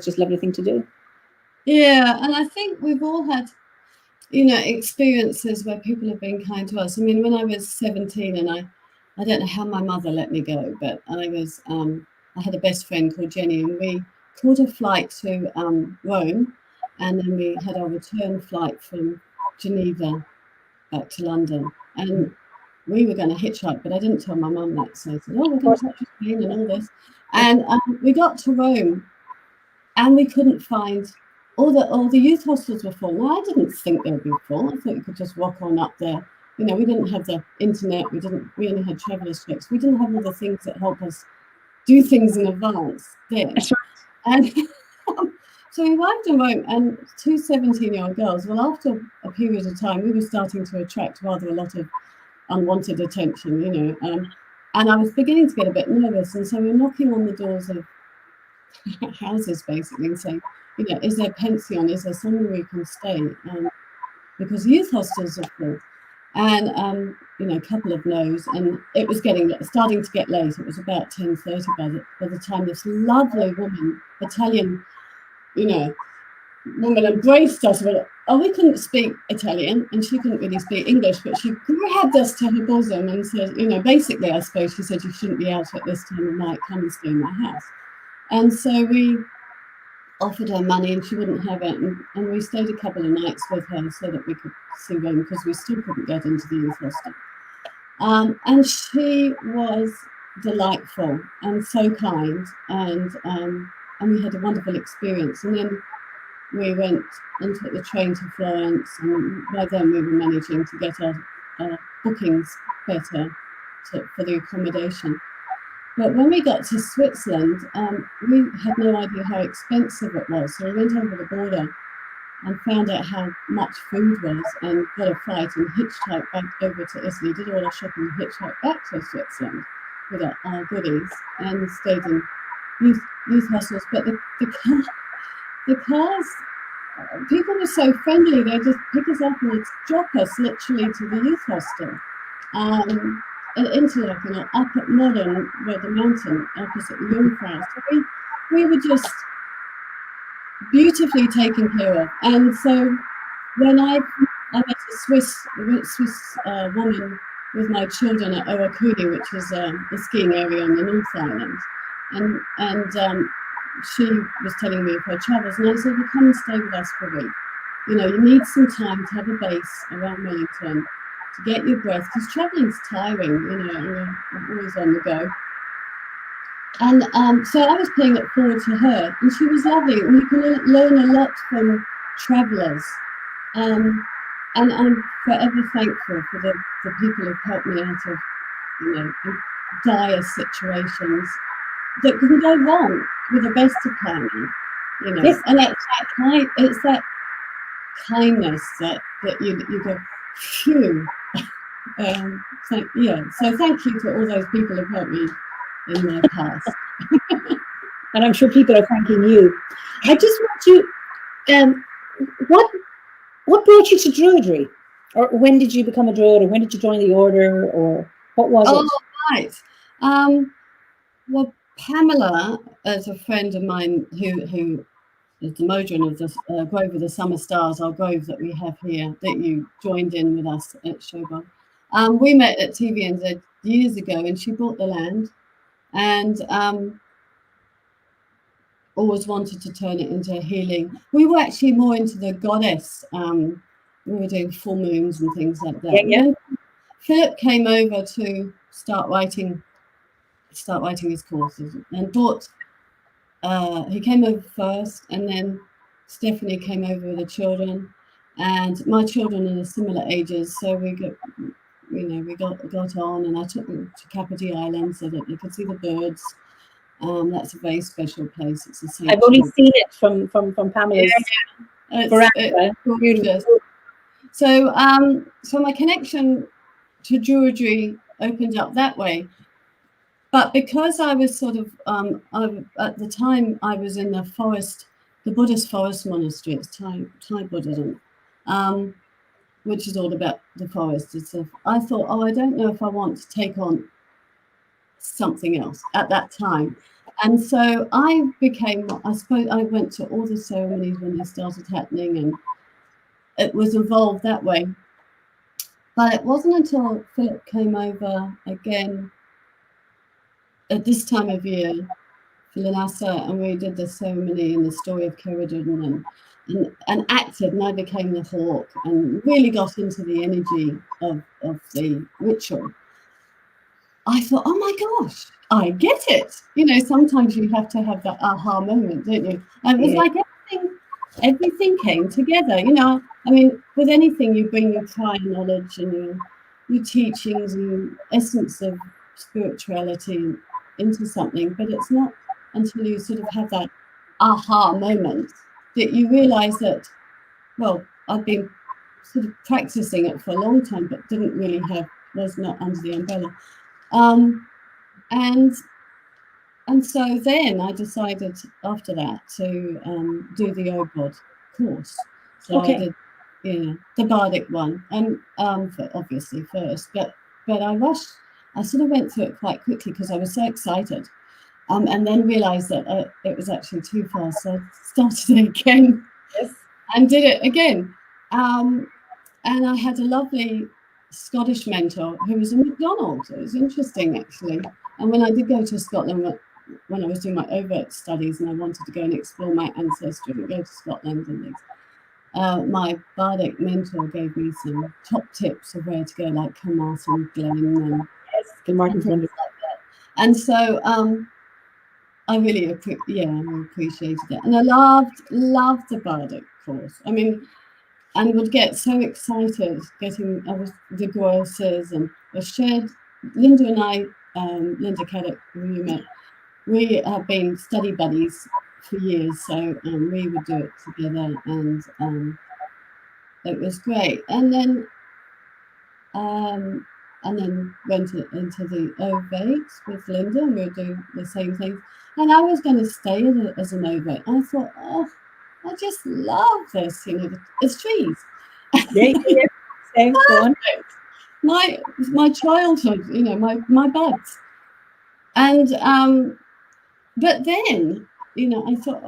S1: just a lovely thing to do.
S2: Yeah. And I think we've all had, experiences where people have been kind to us. I mean, when I was 17 and I don't know how my mother let me go, but I had a best friend called Jenny, and we caught a flight to Rome, and then we had our return flight from Geneva back to London. And we were going to hitchhike, but I didn't tell my mum that. So I said, we're going to touch Spain and all this. And we got to Rome, and we couldn't find... All the youth hostels were full. Well, I didn't think they would be full. I thought you could just walk on up there. We didn't have the internet. We only had traveller's checks. We didn't have all the things that help us do things in advance there. And so we arrived in Rome, and two 17-year-old girls. Well, after a period of time, we were starting to attract rather a lot of unwanted attention, and I was beginning to get a bit nervous. And so we're knocking on the doors of houses, basically, and saying, is there a pension? Is there somewhere we can stay? Because youth hostels are full. And, a couple of no's. And it was starting to get late. It was about 10:30 by the time this lovely woman, Italian, woman, embraced us. We couldn't speak Italian, and she couldn't really speak English, but she grabbed us to her bosom and said, basically, I suppose she said, you shouldn't be out at this time of night. Come and stay in my house. And so we offered her money, and she wouldn't have it, and we stayed a couple of nights with her so that we could see Rome, because we still couldn't get into the youth hostel. And she was delightful and so kind, and we had a wonderful experience. And then we went and took the train to Florence, and by then we were managing to get our bookings better for the accommodation. But when we got to Switzerland, we had no idea how expensive it was. So we went over the border and found out how much food was, and got a flight and hitchhiked back over to Italy, did all our shopping, hitchhiked back to Switzerland with our goodies, and stayed in youth hostels. But the cars, people were so friendly. They just pick us up and they'd drop us literally to the youth hostel. At Interlaken, or up at Modern, where the mountain opposite the Jungfrau. So we were just beautifully taken care of. And so when I met a Swiss woman with my children at Owakuni, which is a skiing area on the North Island, and she was telling me of her travels, and I said, well, come and stay with us for a week. You need some time to have a base around Wellington, to get your breath, because traveling's tiring, you're always on the go. And so I was paying it forward to her, and she was lovely, and you can learn a lot from travellers. And I'm forever thankful for the people who've helped me out of, dire situations that can go wrong with the best of planning, Yes. And it's that kindness that you go, phew. So thank you to all those people who've helped me in my past.
S1: And I'm sure people are thanking you. I just want to, what brought you to Druidry? Or when did you become a Druid, or when did you join the order, or what was it?
S2: Oh, right. Well, Pamela, as a friend of mine who is the modron of the Grove of the Summer Stars, our grove that we have here, that you joined in with us at Showboat. We met at TVNZ years ago, and she bought the land, and always wanted to turn it into healing. We were actually more into the goddess. We were doing full moons and things like that.
S1: Yeah.
S2: Philip came over to start writing his courses, and bought. He came over first, and then Stephanie came over with the children, and my children are similar ages, so we got on, and I took them to Kapiti Island so that they could see the birds. That's a very special place. It's a sanctuary.
S1: I've only seen it from Pamela's.
S2: It's gorgeous. So so my connection to Druidry opened up that way. But because I was sort of at the time I was in the forest, the Buddhist forest monastery. It's Thai Buddhism, which is all about the forest and stuff. I thought, I don't know if I want to take on something else at that time. And so I went to all the ceremonies when they started happening, and it was involved that way. But it wasn't until Philip came over again at this time of year for Lanasa, and we did the ceremony and the story of Cerridon and acted, and I became the hawk and really got into the energy of the ritual. I thought, oh my gosh, I get it. Sometimes you have to have that aha moment, don't you? And it was like everything came together. I mean, with anything, you bring your prior knowledge and your teachings and essence of spirituality into something, but it's not until you sort of have that aha moment that you realize that, well, I've been sort of practicing it for a long time, but was not under the umbrella. And so then I decided after that to do the OBOD course. So I did, the Bardic one, and obviously first, but I rushed. I sort of went through it quite quickly because I was so excited, and then realised that it was actually too fast. So I started it again, and did it again. And I had a lovely Scottish mentor who was a McDonald. It was interesting, actually. And when I did go to Scotland, when I was doing my overt studies and I wanted to go and explore my ancestry and go to Scotland and things, my Bardic mentor gave me some top tips of where to go, like Carmarthen Glen and like that. And so I really appreciated it, and I loved the Bardic course. I mean, and would get so excited getting the grosses, and I shared. Linda and I, Linda Caddick, who you met, we have been study buddies for years, so we would do it together, and it was great. And then went into the ovates with Linda, and we'll do the same thing. And I was going to stay as an ovate. I thought, I just love this, it's trees. My childhood, my buds. And but then, I thought,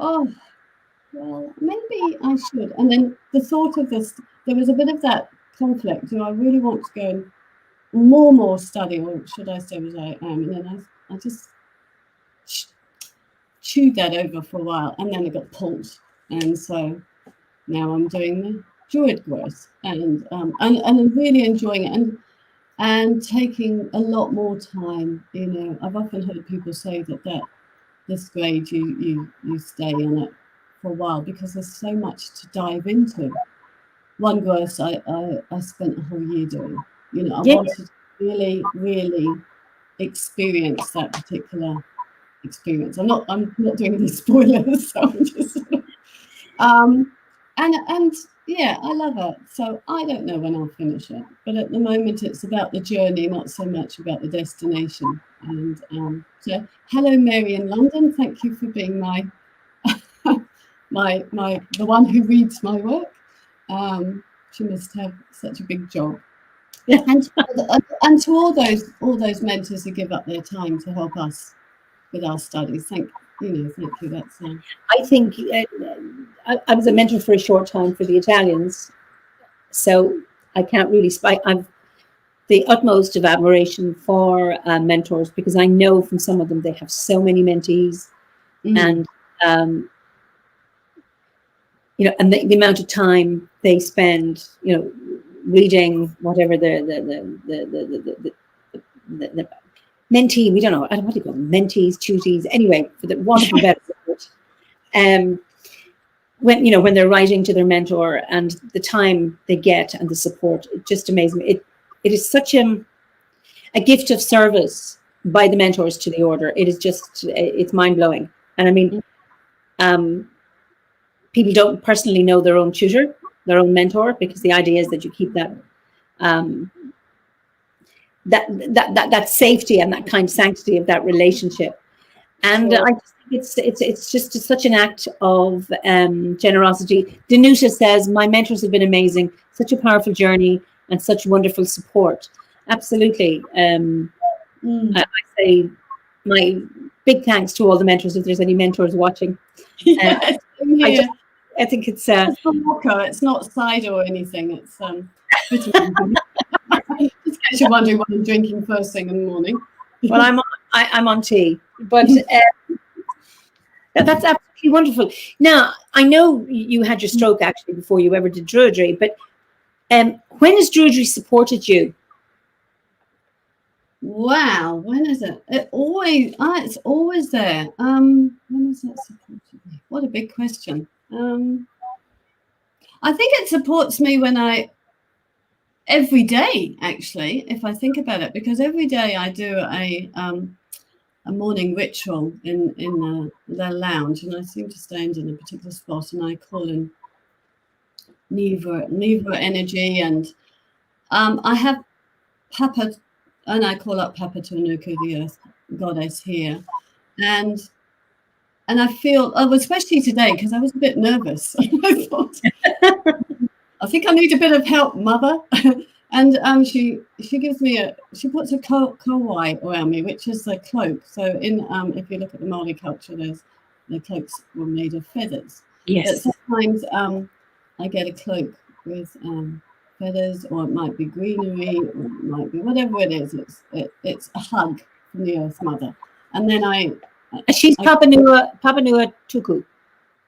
S2: well, maybe I should. And then the thought of this, there was a bit of that conflict. Do I really want to go and more study, or should I stay as I am? And then I just chewed that over for a while, and then it got pulled. And so now I'm doing the Druid course, and I'm really enjoying it, and taking a lot more time. I've often heard people say that this grade you stay on it for a while because there's so much to dive into. One course I spent a whole year doing. I wanted to really, really experience that particular experience. I'm not doing any spoilers, so I'm just and yeah, I love it. So I don't know when I'll finish it, but at the moment it's about the journey, not so much about the destination. And so hello, Mary in London. Thank you for being my the one who reads my work. She must have such a big job. And to all those mentors who give up their time to help us with our studies, thank you. That's
S1: I think I was a mentor for a short time for the Italians, so I can't really I've the utmost of admiration for mentors, because I know from some of them they have so many mentees, and and the amount of time they spend, reading whatever the mentee, we don't know, what do you call them, mentees, tutees, anyway, for the want of a better word. when they're writing to their mentor, and the time they get and the support, it just amazes me. It is such a gift of service by the mentors to the order. It is just, it's mind-blowing. And I mean, people don't personally know their own tutor, their own mentor, because the idea is that you keep that that safety and that kind of sanctity of that relationship. And I just think it's just such an act of generosity. Danuta says, my mentors have been amazing, such a powerful journey and such wonderful support. Absolutely. I say my big thanks to all the mentors, if there's any mentors watching.
S2: Yes,
S1: I think it's
S2: it's not cider or anything. It's just in case you're wondering what I'm drinking first thing in the morning.
S1: Well, I'm on tea, but that's absolutely wonderful. Now, I know you had your stroke actually before you ever did Druidry, but when has Druidry supported you?
S2: Wow, when is it? It's always there. When has that supported me? What a big question. I think it supports me every day, actually, if I think about it, because every day I do a morning ritual in the lounge, and I seem to stand in a particular spot, and I call in Neva energy, and I have Papa, and I call up Papa Tuanuku, the earth goddess here, and I feel, especially today, because I was a bit nervous. I thought, I think I need a bit of help, Mother. And she gives me she puts a kowai around me, which is a cloak. So if you look at the Maori culture, the cloaks were made of feathers.
S1: Yes.
S2: But sometimes I get a cloak with feathers, or it might be greenery, or it might be whatever it is. It's a hug from the Earth Mother. And then
S1: she's Papa Nua Tuku.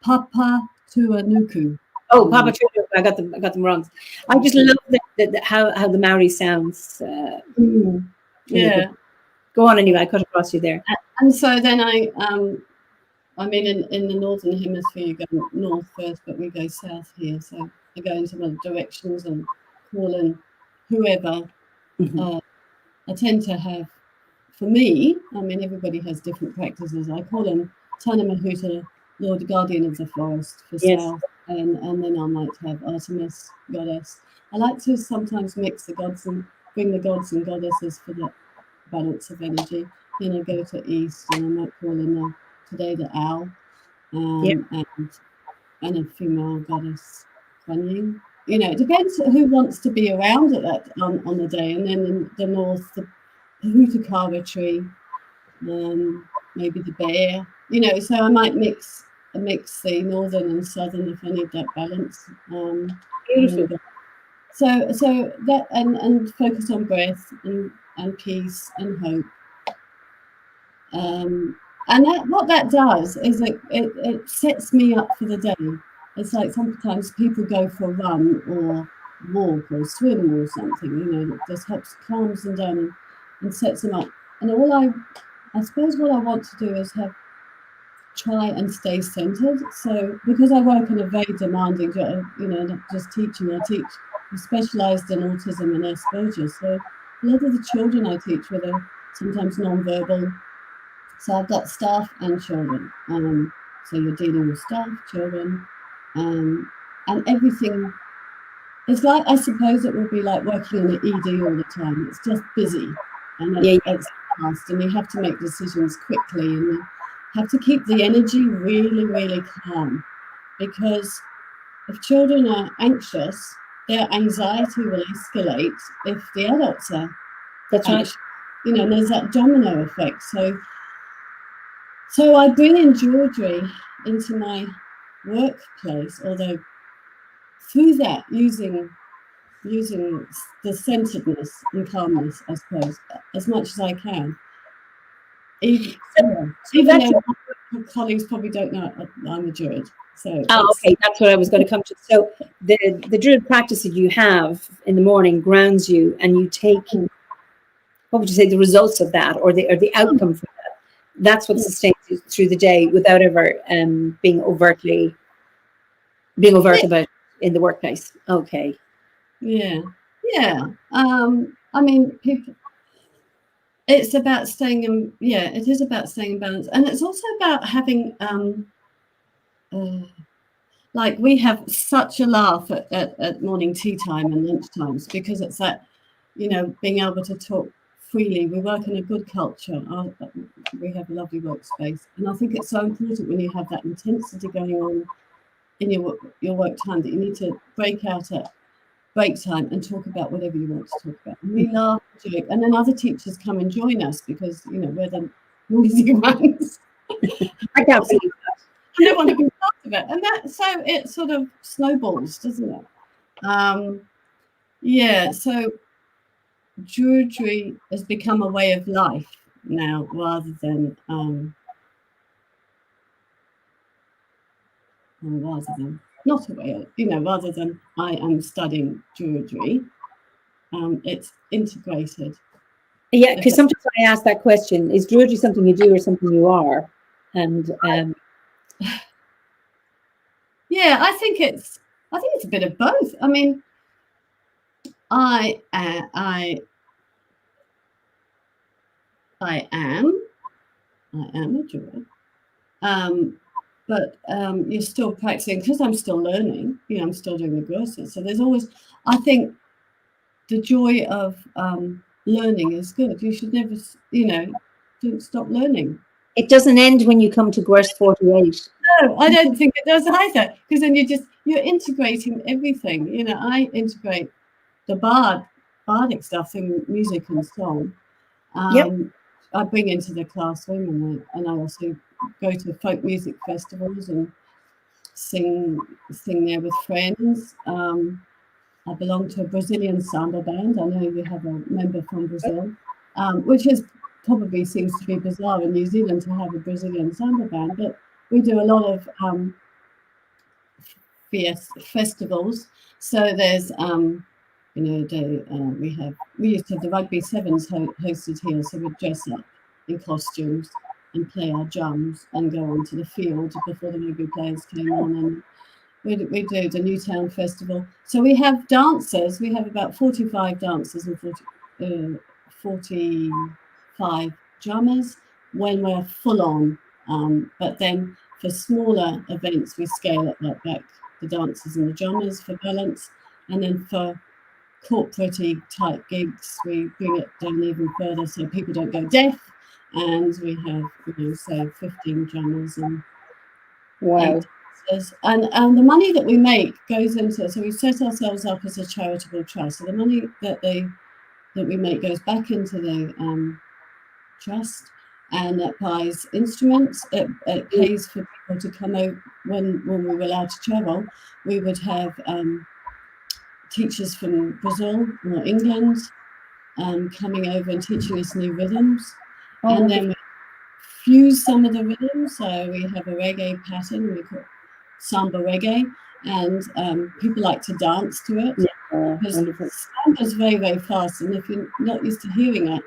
S2: Papa Tuanuku.
S1: Oh, Papa Tuanuku. I got them wrong. I just love how the Maori sounds.
S2: Yeah.
S1: Go on anyway. I cut across you there.
S2: And so then I mean, in the northern hemisphere, you go north first, but we go south here. So I go in some other directions and call in whoever. I tend to have, for me, I mean, everybody has different practices. I call him Tana Mahuta, Lord Guardian of the Forest for south, and then I might have Artemis, Goddess. I like to sometimes mix the gods and bring the gods and goddesses for that balance of energy. Then I go to east, and I might call in today the owl, and a female goddess, Kuan. You know, it depends who wants to be around at that on the day. And then in the north, the Hutakara tree, maybe the bear. You know, so I might mix the northern and southern if I need that balance.
S1: Beautiful.
S2: So that and focus on breath and peace and hope. And what that does is it sets me up for the day. It's like sometimes people go for a run or walk or swim or something, you know, that just helps calms them down and sets them up. And I suppose what I want to do is try and stay centered. So because I work in a very demanding job, you know, not just teaching, I specialized in autism and Asperger's. So a lot of the children I teach with are sometimes non-verbal. So I've got staff and children. So you're dealing with staff, children, and everything. It's like, I suppose it would be like working in an ED all the time. It's just busy, and it's fast, and you have to make decisions quickly, and you have to keep the energy really, really calm, because if children are anxious, their anxiety will escalate if the adults are.
S1: That's right.
S2: You know, and there's that domino effect. So I bring in Druidry into my workplace, although through that using the centeredness and calmness, I suppose, as much as I can. Even though my colleagues probably don't know I'm a Druid. So
S1: okay, that's what I was going to come to. So the Druid practice that you have in the morning grounds you, and you take, what would you say, the results of that, or the outcome from that. That's what sustains you through the day without ever being overtly being overt about in the workplace. Okay.
S2: Yeah. I mean, people. It's about staying in. Yeah, it is about staying in balance, and it's also about having. Like we have such a laugh at morning tea time and lunch times, because it's that, being able to talk freely. We work in a good culture. We have a lovely workspace, and I think it's so important when you have that intensity going on in your work time, that you need to break out at break time and talk about whatever you want to talk about. And we laugh, joke, and then other teachers come and join us, because we're the noisy ones.
S1: I can't believe that.
S2: And they want to be part of it, and so it sort of snowballs, doesn't it? So Druidry has become a way of life now, rather than not a way of, rather than I am studying Druidry. It's integrated.
S1: Yeah, because sometimes I ask that question: is Druidry something you do or something you are? And
S2: yeah, I think it's a bit of both. I mean, I am a druid, but you're still practicing, because I'm still learning. I'm still doing the courses, so there's always. I think the joy of learning is good. You should never, don't stop learning.
S1: It doesn't end when you come to verse 48.
S2: No, I don't think it does either, because then you're integrating everything. I integrate the bardic stuff in music and song. I bring into the classroom, and I also go to folk music festivals and sing there with friends. I belong to a Brazilian samba band. I know you have a member from Brazil, which probably seems to be bizarre in New Zealand to have a Brazilian samba band, but we do a lot of festivals. So there's we used to have the rugby sevens hosted here, so we'd dress up in costumes and play our drums and go onto the field before the rugby players came on, and we do the Newtown Festival. So we have dancers. We have about 45 dancers and 45 drummers when we're full on. But then for smaller events, we scale it back the dancers and the drummers for balance, and then for corporate-y type gigs, we bring it down even further so people don't go deaf, and we have, say 15 drummers and
S1: wow.
S2: And the money that we make goes into, so we set ourselves up as a charitable trust. So the money that we make goes back into the trust, and that buys instruments. It pays for people to come out when we were allowed to travel. We would have teachers from Brazil or England coming over and teaching us new rhythms, and then we fuse some of the rhythms. So we have a reggae pattern we call Samba Reggae, and people like to dance to it. Because Samba is very, very fast, and if you're not used to hearing it,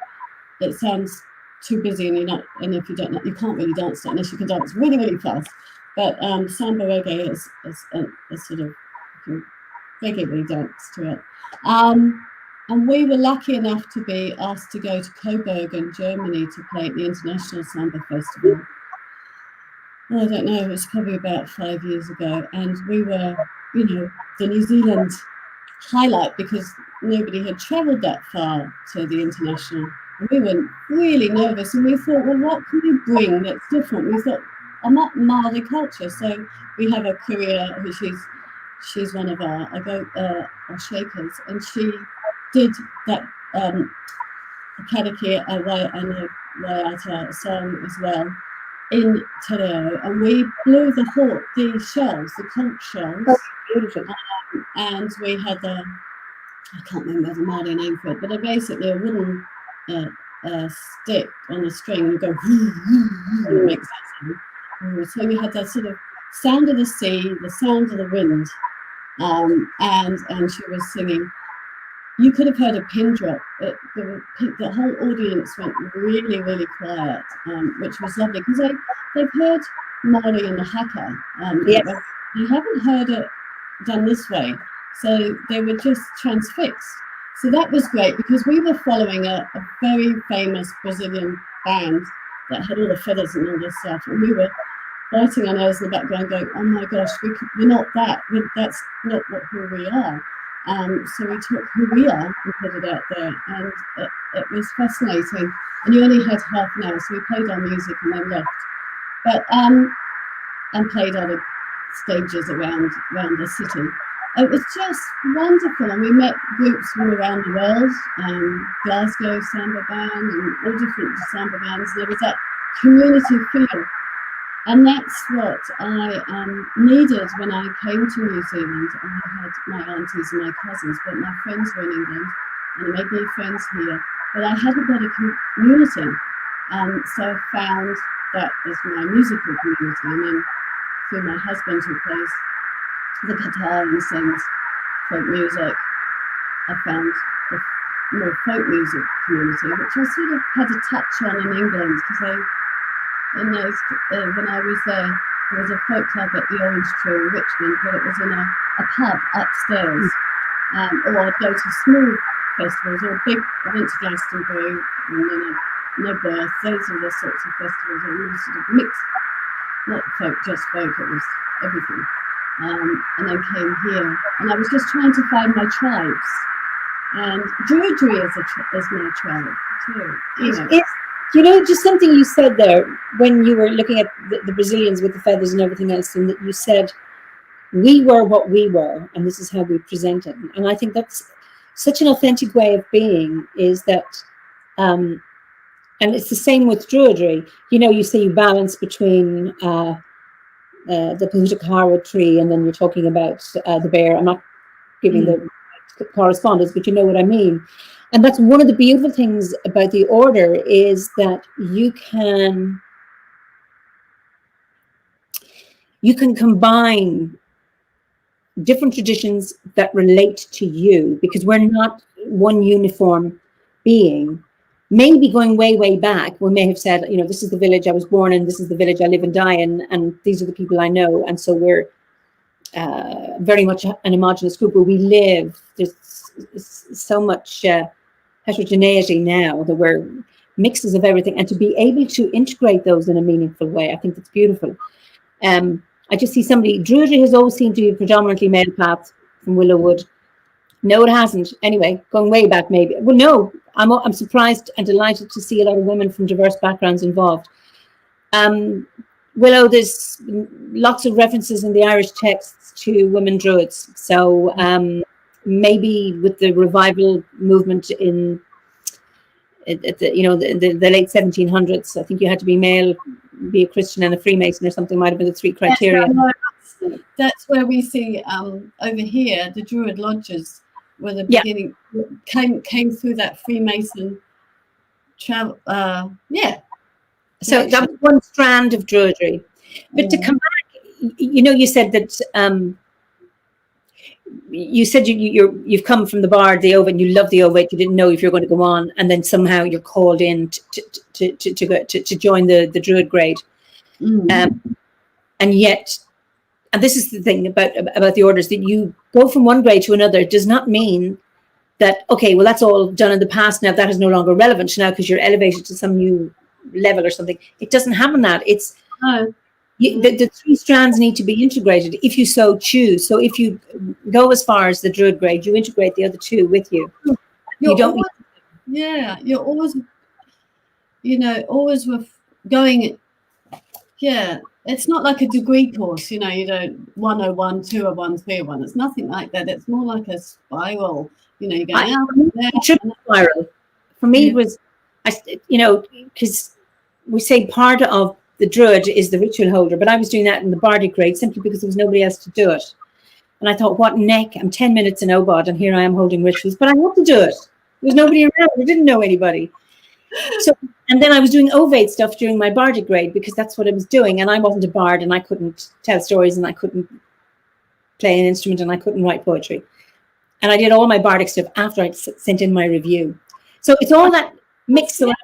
S2: it sounds too busy, and if you don't know, you can't really dance to it unless you can dance really, really fast. But Samba Reggae is a sort of regularly dance to it. And we were lucky enough to be asked to go to Coburg in Germany to play at the International Samba Festival. I don't know, it was probably about 5 years ago. And we were, the New Zealand highlight, because nobody had travelled that far to the international. We were really nervous, and we thought, well, what can we bring that's different? We thought, I'm not Māori culture, so we have a courier who she's one of our shakers, and she did that Kariki and Waiata song as well in Te Reo, and we blew the shells, the conch shells.
S1: Oh, beautiful.
S2: And we had I can't remember the Māori name for it, but they're basically a wooden stick on a string. You go, and it makes that sound. So we had that sort of sound of the sea, the sound of the wind, and she was singing. You could have heard a pin drop. The whole audience went really, really quiet, which was lovely, because they've heard Māori in the haka.
S1: Yes.
S2: They haven't heard it done this way. So they were just transfixed. So that was great because we were following a very famous Brazilian band that had all the feathers and all this stuff. And we were biting our nose in the background going, oh my gosh, we're not that. That's not who we are. So we took who we are and put it out there. And it was fascinating. And you only had half an hour. So we played our music and then left. But and played other stages around the city. It was just wonderful, and we met groups from around the world, Glasgow Samba Band and all different Samba bands. There was that community feel, and that's what I needed when I came to New Zealand. I had my aunties and my cousins, but my friends were in England, and I made new friends here. But I hadn't got a community, so I found that as my musical community, and then through my husband who plays the guitar and sings folk music, I found the more folk music community, which I sort of had a touch on in England, because when I was there was a folk club at the Orange Tree in Richmond, but it was in a pub upstairs, or I'd go to small festivals or big. I went to Glastonbury and then No Birth. Those are the sorts of festivals that were sort of mixed, not folk, just folk. It was everything. And then came here, and I was just trying to find my tribes, and Druidry is my tribe too.
S1: Just something you said there when you were looking at the Brazilians with the feathers and everything else, and that you said we were what we were, and this is how we presented. And I think that's such an authentic way of being. Is that, and it's the same with Druidry. You say you balance between the Puhutakara tree, and then you're talking about the bear. I'm not giving the correspondence, but you know what I mean. And that's one of the beautiful things about the order, is that you can combine different traditions that relate to you, because we're not one uniform being. Maybe going way, way back, we may have said, this is the village I was born in, this is the village I live and die in, and these are the people I know. And so we're very much an homogenous group where we live. There's so much heterogeneity now that we're mixes of everything. And to be able to integrate those in a meaningful way, I think that's beautiful. I just see Druidry has always seemed to be predominantly male path from Willowwood. No, it hasn't. Anyway, going way back, maybe. Well, no, I'm surprised and delighted to see a lot of women from diverse backgrounds involved. Willow, there's lots of references in the Irish texts to women druids. So maybe with the revival movement in the late 1700s, I think you had to be male, be a Christian and a Freemason or something, might have been the three criteria.
S2: That's where we see over here the Druid lodges, where the beginning came through that Freemason travel.
S1: So that was one strand of Druidry. But to come back, you said that you've come from the Bard, the Ovid, and you love the Ovid. You didn't know if you're going to go on, and then somehow you're called in to join the Druid grade. And yet, and this is the thing about the orders, that you go from one grade to another does not mean that, okay, well, that's all done in the past now, that is no longer relevant now because you're elevated to some new level or something. It doesn't happen that. It's the three strands need to be integrated if you so choose. So if you go as far as the Druid grade, you integrate the other two with you. You're always with going. Yeah, it's not like a degree course, you don't 101, 201, 301. It's nothing like that. It's more like a spiral. You're going out there. Triple spiral. For me, it was, because we say part of the Druid is the ritual holder, but I was doing that in the Bardic grade simply because there was nobody else to do it. And I thought, what neck? I'm 10 minutes in OBOD and here I am holding rituals, but I had to do it. There was nobody around. I didn't know anybody. So, and then I was doing Ovate stuff during my Bardic grade because that's what I was doing. And I wasn't a Bard and I couldn't tell stories and I couldn't play an instrument and I couldn't write poetry. And I did all my Bardic stuff after I sent in my review. So it's all that mixed around.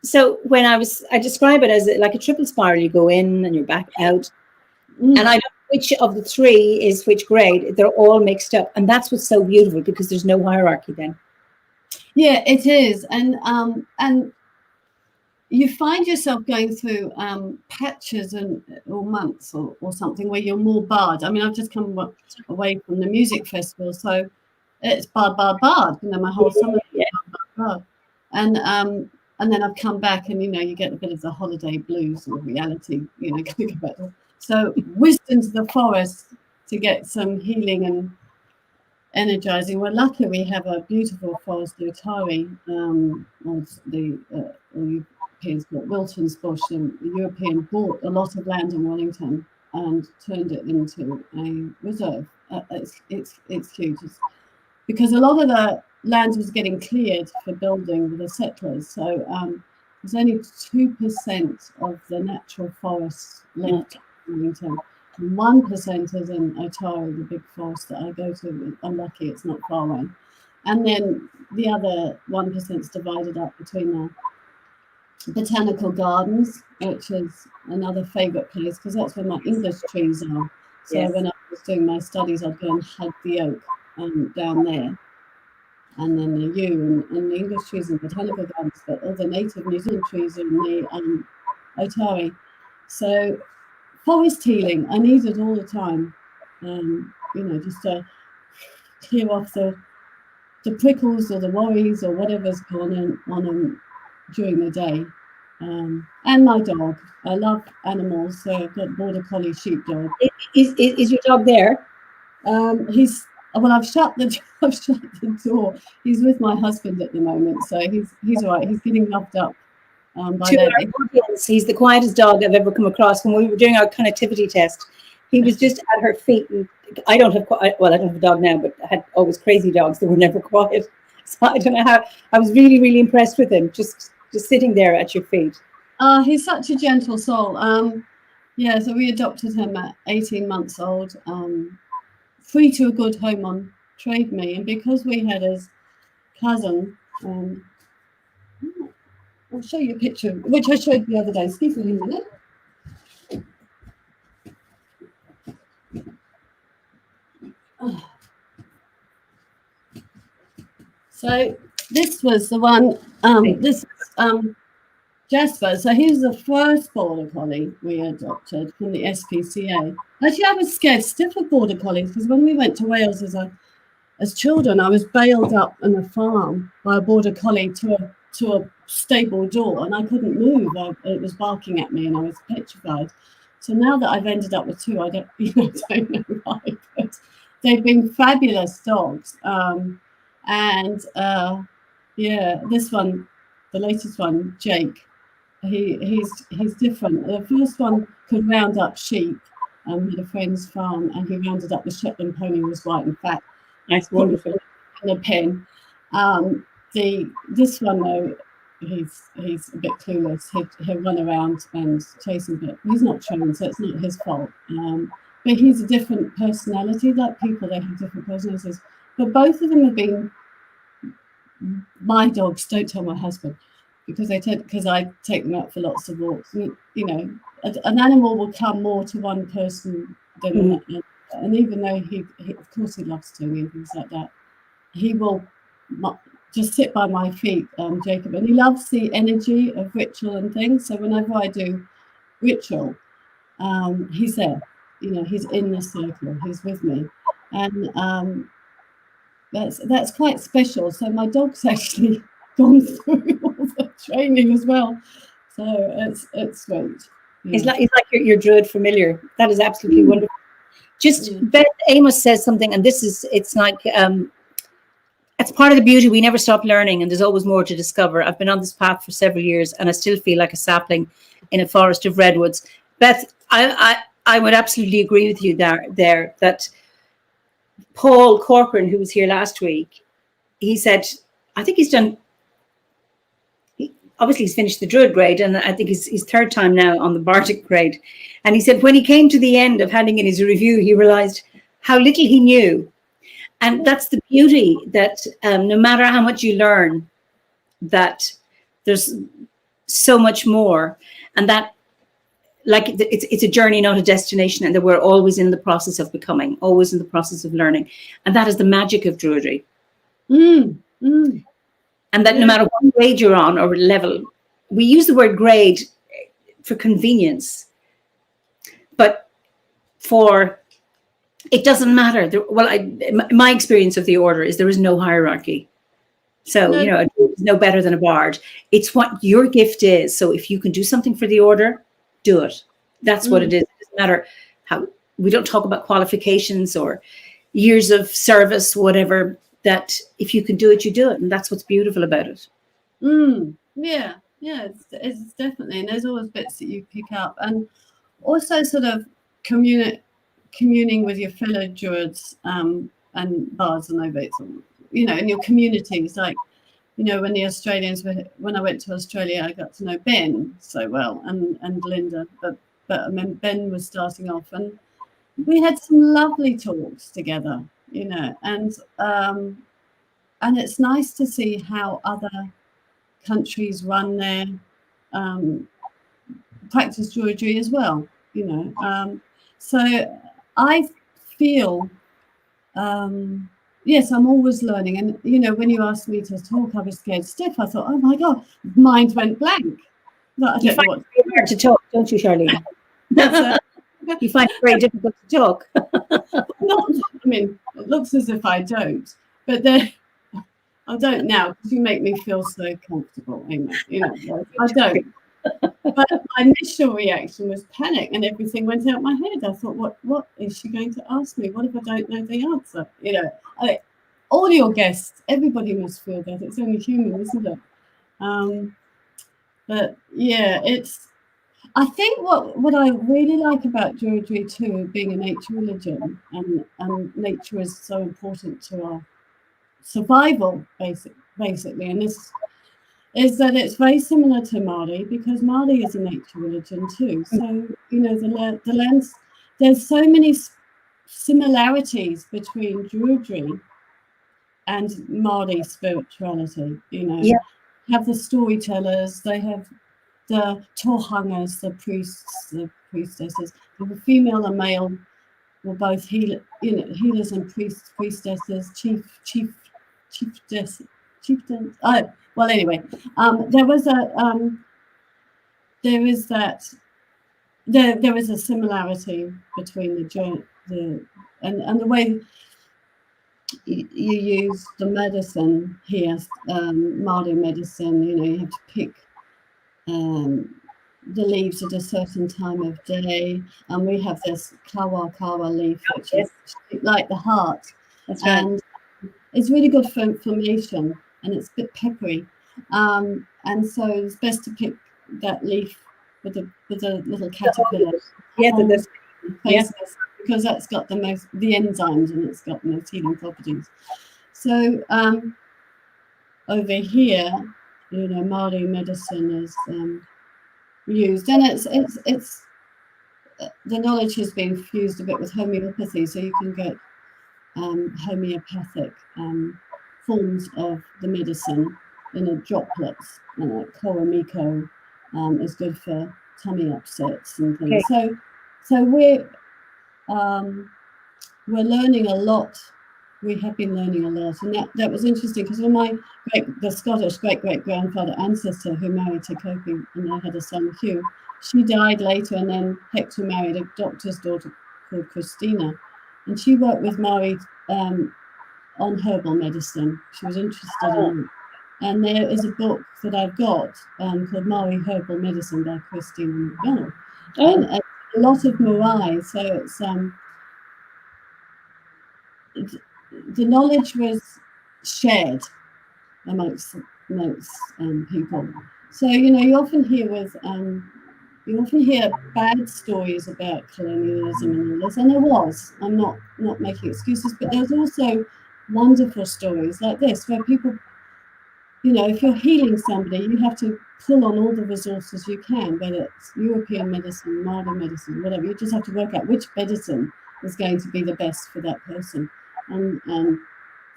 S1: So when I describe it as like a triple spiral, you go in and you're back out. And which of the three is which grade. They're all mixed up, and that's what's so beautiful, because there's no hierarchy then.
S2: Yeah, it is, and you find yourself going through patches or months or something where you're more barred. I mean, I've just come away from the music festival, so it's bard. You know, my whole summer, bard. And then I've come back, and you get a bit of the holiday blues or reality. So whisked into the forest to get some healing and energizing. We're lucky we have a beautiful forest, the Otari, or the Europeans call it Wilton's Bush, and the European bought a lot of land in Wellington and turned it into a reserve. It's huge. Because a lot of the land was getting cleared for building with the settlers, so there's only 2% of the natural forests left in Wellington. 1% is in Otari, the big forest that I go to. I'm lucky it's not far away. And then the other 1% is divided up between the botanical gardens, which is another favourite place, because that's where my English trees are. So when I was doing my studies, I'd go and hug the oak down there. And then the yew and the English trees and botanical gardens, but all the native New Zealand trees are in the Otari. So forest healing, I need it all the time, just to clear off the prickles or the worries or whatever's gone on during the day. And my dog, I love animals, so I've got border collie sheepdog.
S1: Is your dog there?
S2: I've shut the door. He's with my husband at the moment, so he's all right. He's getting loved up.
S1: He's the quietest dog I've ever come across. When we were doing our connectivity test, he was just at her feet. And I don't have a dog now, but I had always crazy dogs that were never quiet. So I don't know how. I was really, really impressed with him, just sitting there at your feet.
S2: He's such a gentle soul. So we adopted him at 18 months old, free to a good home on Trade Me, and because we had his cousin. I'll show you a picture, which I showed the other day. Excuse me a minute. So this was the one, Jasper. So he was the first border collie we adopted from the SPCA. Actually, I was scared stiff of border collies, because when we went to Wales as children, I was bailed up on a farm by a border collie to a stable door, and I couldn't move. It was barking at me, and I was petrified. So now that I've ended up with two, I don't know why, but they've been fabulous dogs. This one, the latest one, Jake, he's different. The first one could round up sheep. Had a friend's farm, and he rounded up the Shetland pony, was white and fat.
S1: Nice, wonderful.
S2: In a pen. This one though, he's a bit clueless. He'll run around and chase him, but he's not trained, so it's not his fault. But he's a different personality. Like people, they have different personalities. But both of them have been my dogs. Don't tell my husband, because I take them out for lots of walks. An animal will come more to one person than and even though he of course he loves doing and things like that, he will just sit by my feet, Jacob, and he loves the energy of ritual and things. So whenever I do ritual, he's there. He's in the circle. He's with me, and that's quite special. So my dog's actually gone through all the training as well. So it's great. Yeah.
S1: He's like your druid familiar. That is absolutely wonderful. Beth Amos says something, and it's like it's part of the beauty. We never stop learning, and there's always more to discover. I've been on this path for several years, and I still feel like a sapling in a forest of redwoods. Beth, I would absolutely agree with you there that Paul Corcoran, who was here last week, he said, I think he's done. Obviously, he's finished the Druid grade, and I think he's third time now on the Bardic grade. And he said when he came to the end of handing in his review, he realized how little he knew. And that's the beauty, that no matter how much you learn, that there's so much more. And that like it's a journey, not a destination, and that we're always in the process of becoming, always in the process of learning, and that is the magic of Druidry. And that no matter what grade you're on or level, we use the word grade for convenience, but it doesn't matter. My experience of the order is there is no hierarchy. So, no. A druid is no better than a bard. It's what your gift is. So if you can do something for the order, do it. That's what it is. It doesn't matter how, we don't talk about qualifications or years of service, whatever, that if you can do it, you do it. And that's what's beautiful about it.
S2: Yeah, it's definitely. And there's always bits that you pick up. And also sort of communing with your fellow druids and bards and ovates, in your communities. Like, when the Australians when I went to Australia, I got to know Ben so well and Linda, but I mean, Ben was starting off, and we had some lovely talks together, and it's nice to see how other countries run their practice Druidry as well, so I feel yes, I'm always learning. And, when you asked me to talk, I was scared stiff. I thought, oh, my God, mind went blank.
S1: You find it very hard to talk, don't you, Charlene? You find it very difficult to talk.
S2: It looks as if I don't. But then I don't now, because you make me feel so comfortable, Eimear. I don't. But my initial reaction was panic, and everything went out my head. I thought, what is she going to ask me? What if I don't know the answer? All your guests, everybody must feel that. It's only human, isn't it? But yeah, I think what I really like about Druidry too, being a nature religion, and nature is so important to our survival, basically, and this is that it's very similar to Māori, because Māori is a nature religion too. So, the lands, there's so many similarities between Druidry and Māori spirituality, Have the storytellers, they have the tohangas, the priests, the priestesses, the female and male were both healers and priestesses, chieftains. Well, anyway, there is a similarity between and the way you use the medicine here, Māori medicine. You have to pick the leaves at a certain time of day, and we have this kawa leaf, which is like the heart.
S1: That's right.
S2: And it's really good for inflammation, and it's a bit peppery, and so it's best to pick that leaf with the little caterpillar. Because that's got the enzymes, and it's got the most healing properties. So over here, Māori medicine is used, and it's the knowledge has been fused a bit with homeopathy, so you can get homeopathic forms of the medicine in a droplets. Koromiko is good for tummy upsets and things. Okay. So we're learning a lot. We have been learning a lot, and that was interesting, because when the Scottish great-great-grandfather ancestor who married Tiaki, and they had a son, Hugh, she died later, and then Hector married a doctor's daughter called Christina, and she worked with Māori on herbal medicine. She was interested in it. And there is a book that I've got called Māori Herbal Medicine by Christina McDonald. And a lot of Moai, so it's the knowledge was shared amongst people. So you often hear bad stories about colonialism and all this, and there was. I'm not making excuses, but there's also wonderful stories like this, where people, if you're healing somebody, you have to pull on all the resources you can, whether it's European medicine, Māori medicine, whatever. You just have to work out which medicine is going to be the best for that person. And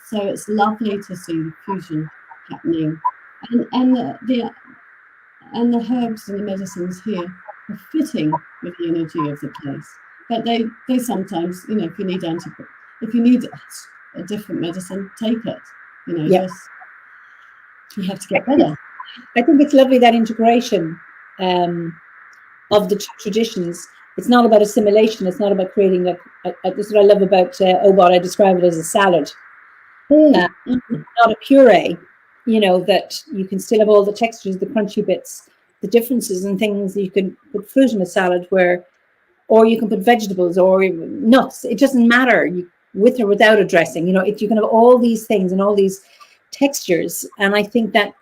S2: so it's lovely to see the fusion happening, and the herbs and the medicines here fitting with the energy of the place. But they sometimes, you know, if you need a different medicine, take it. You know,
S1: Yeah.
S2: you have to get better.
S1: I think it's lovely, that integration of the traditions. It's not about assimilation. It's not about creating this is what I love about OBOD. I describe it as a salad, not a puree. You know, that you can still have all the textures, the crunchy bits, the differences and things. You can put fruit in a salad or you can put vegetables or nuts. It doesn't matter, with or without a dressing. You know, you can have all these things and all these textures. And I think that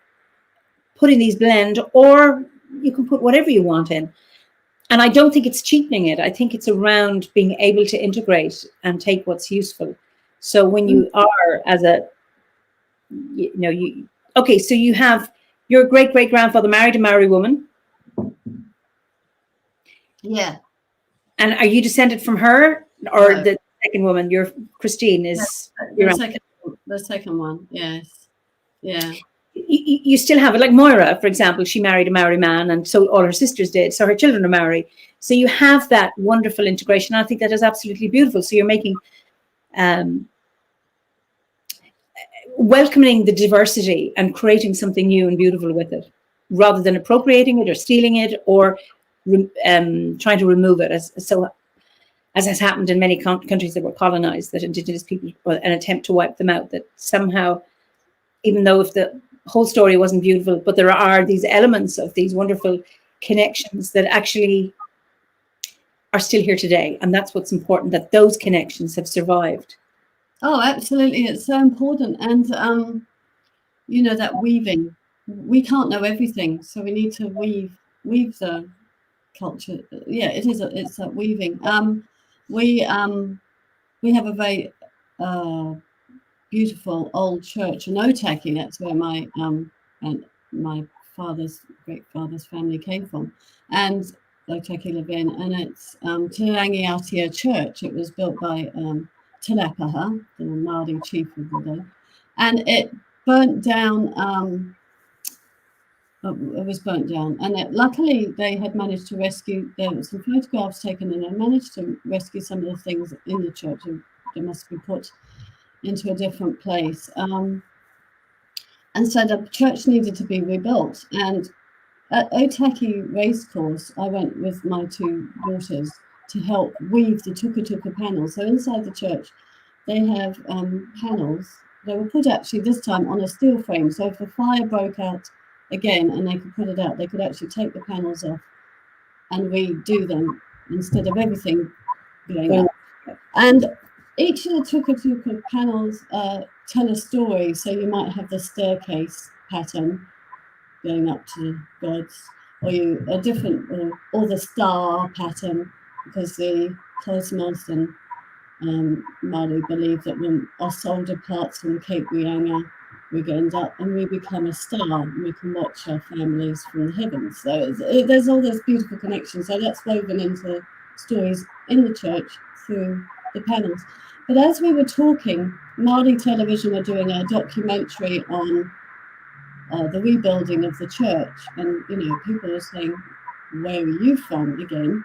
S1: putting these blend, or you can put whatever you want in. And I don't think it's cheapening it. I think it's around being able to integrate and take what's useful. So when you are okay, so you have your great-great-grandfather married a Maori woman.
S2: Yeah.
S1: And are you descended from her, or no, the second woman? Your Christine is
S2: the second one. Yes. Yeah.
S1: You still have it, like Moira, for example. She married a Maori man, and so all her sisters did. So her children are Maori. So you have that wonderful integration. I think that is absolutely beautiful. So you're making welcoming the diversity and creating something new and beautiful with it, rather than appropriating it or stealing it or trying to remove it, as has happened in many countries that were colonized, that Indigenous people, an attempt to wipe them out, that somehow, even though if the whole story wasn't beautiful, but there are these elements of these wonderful connections that actually are still here today. And that's what's important, that those connections have survived.
S2: Oh, absolutely. It's so important. And, you know, that weaving, we can't know everything. So we need to weave the culture. Yeah, it's that weaving. We have a very beautiful old church in Otaki. That's where my great father's family came from, and Otaki Levin, and it's Te Rangi Church. It was built by Tilapaha, the Māori chief of the day, and it burnt down. It was burnt down, and luckily they had managed to rescue. There were some photographs taken, and they managed to rescue some of the things in the church. They must be put into a different place, and so the church needed to be rebuilt. And at Otaki Racecourse, I went with my two daughters to help weave the tuka panels. So inside the church, they have panels. They were put actually this time on a steel frame. So if the fire broke out again and they could put it out, they could actually take the panels off and redo them instead of everything going up. And each of the tuka panels tell a story. So you might have the staircase pattern going up to the gods, or a different, or the star pattern, because the cosmos and Māori believe that when our soul departs from Cape Reinga, we end up and we become a star, and we can watch our families from the heavens. So there's all this beautiful connection. So that's woven into stories in the church through the panels. But as we were talking, Māori television were doing a documentary on the rebuilding of the church, and you know, people are saying, "Where are you from?" again,